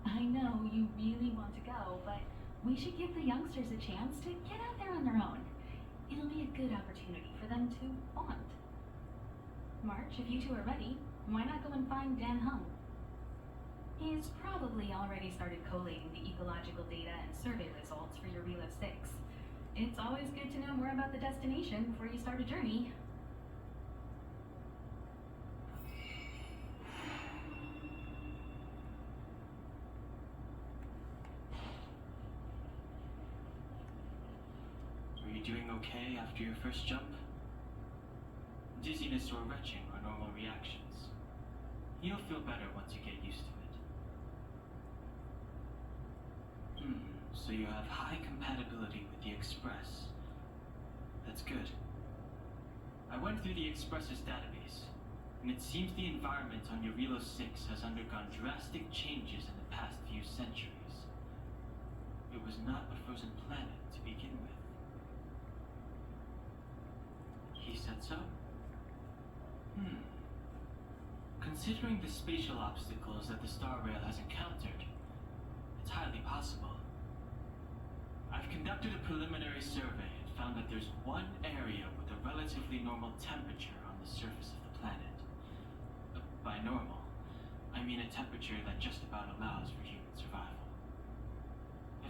I know you really want to go, but We should give the youngsters a chance to get out there on their own. It'll be a good opportunity for them to bond. March, if you two are ready, why not go and find Dan Hung? He's probably already started collating the ecological data and survey results for your Relo 6. It's always good to know more about the destination before you start a journey.
Were you doing okay after your first jump? Dizziness or retching are normal reactions. You'll feel better once you get used to it. So you have high compatibility with the Express. That's good. I went through the Express's database, and it seems the environment on your Relo 6 has undergone drastic changes in the past few centuries. It was not a frozen planet to begin with. He said so? Considering the spatial obstacles that the Star Rail has encountered, it's highly possible. I've conducted a preliminary survey and found that there's one area with a relatively normal temperature on the surface of the planet. By normal, I mean a temperature that just about allows for human survival.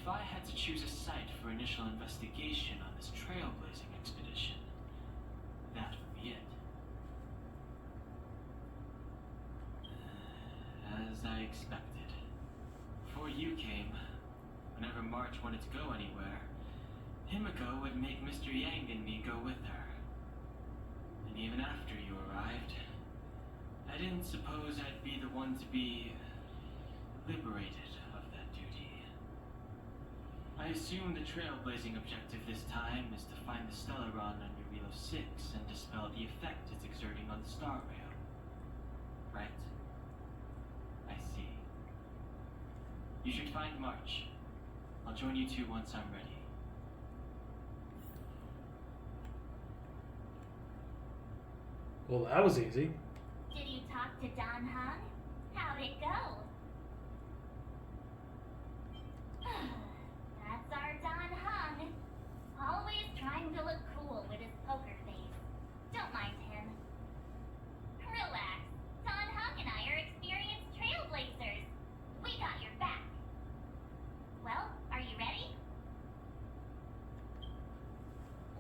If I had to choose a site for initial investigation on this trailblazing expedition, that would be it. As I expected. Before you came, whenever March wanted to go anywhere, Himiko would make Mr. Yang and me go with her. And even after you arrived, I didn't suppose I'd be the one to be liberated of that duty. I assume the trailblazing objective this time is to find the Stellaron on your Relo 6 and dispel the effect it's exerting on the Star Rail. Right? I see. You should find March. I'll join you two once I'm ready.
Well, that was easy.
Did you talk to Don Hung? How'd it go? That's our Don Hung. Always trying to look cool with his poker face. Don't mind him. Relax. Don Hung and I are experienced trailblazers. We got your back. Well, are you ready?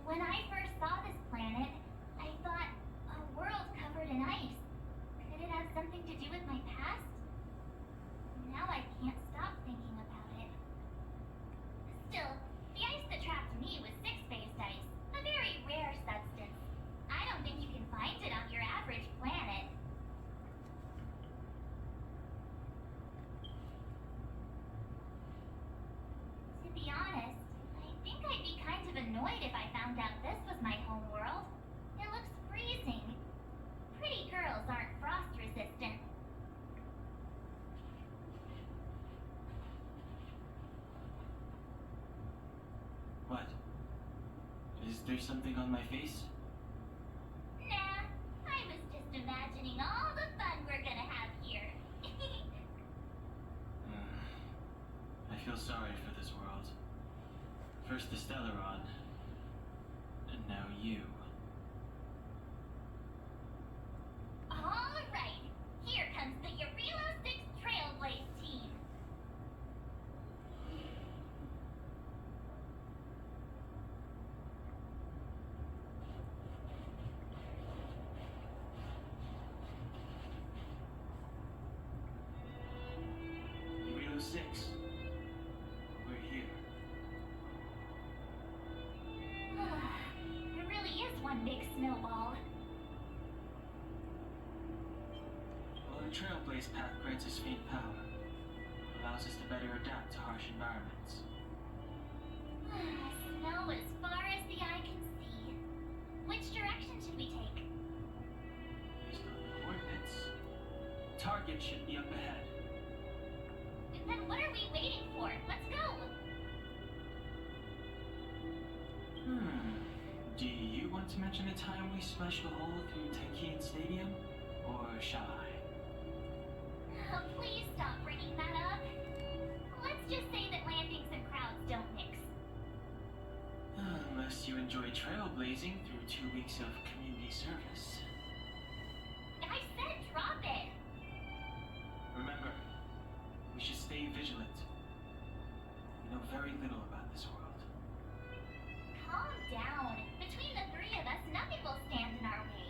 When I first saw this planet, I thought, a world covered in ice. Could it have something to do with my past? Now I can't stop thinking about it. Still, the ice that trapped me was six-phased ice, a very rare substance. I don't think you can find it on your average planet. To be honest, I think I'd be kind of annoyed if I found out this was my home world. It looks freezing. Pretty girls aren't frost resistant.
What? Is there something on my face?
Nah, I was just imagining all the fun we're gonna have here.
I feel sorry for this world. First the Stellaron, and now you.
All right, here comes the Relo 6 Trailblaze team.
Relo 6. We're here.
It really is one big snowball.
Well, the Trailblaze path grants us faint power. Allows us to better adapt to harsh environments.
Snow as far as the eye can see. Which direction should we take?
Based on the coordinates, target should be up ahead.
Then what are we waiting for? Let's go!
Do you want to mention the time we smashed a hole through Taikeen Stadium? Or shall I?
Please stop bringing that up. Let's just say that landings and crowds don't
Unless you enjoy trailblazing through 2 weeks of community service.
I said drop it.
Remember, we should stay vigilant. We know very little about this world.
Calm down. Between the three of us, nothing will stand in our way.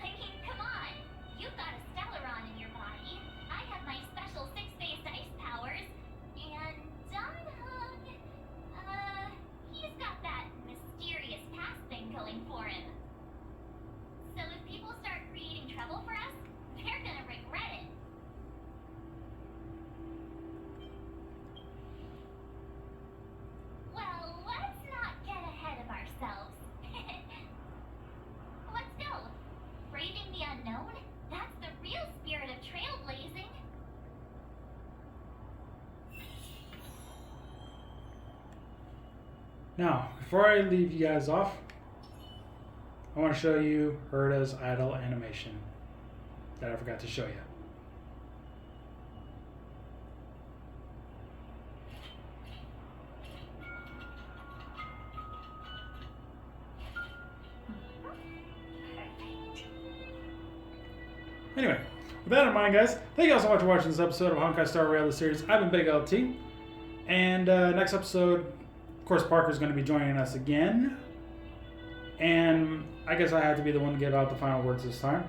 I mean, come on. You've got a Stellaron in your body. I have my special 6-phase ice powers. And Dunhung, he's got that mysterious past thing going for him. So if people start creating trouble for us, they're gonna regret it. Well, let's not get ahead of ourselves. Let's go. Braving the unknown? That's the real spirit of trailblazing.
Now, before I leave you guys off, I want to show you Herta's idle animation that I forgot to show you. Anyway, with that in mind, guys, thank you all so much for watching this episode of Honkai Star Rail, the series. I've been Big LT, and next episode, of course, Parker's going to be joining us again, and I guess I have to be the one to give out the final words this time.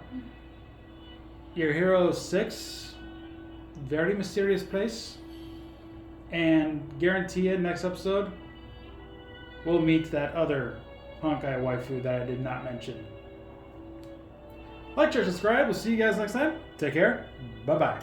Your Hero 6, very mysterious place, and guarantee you, next episode, we'll meet that other Honkai waifu that I did not mention. Like, share, subscribe. We'll see you guys next time. Take care. Bye-bye.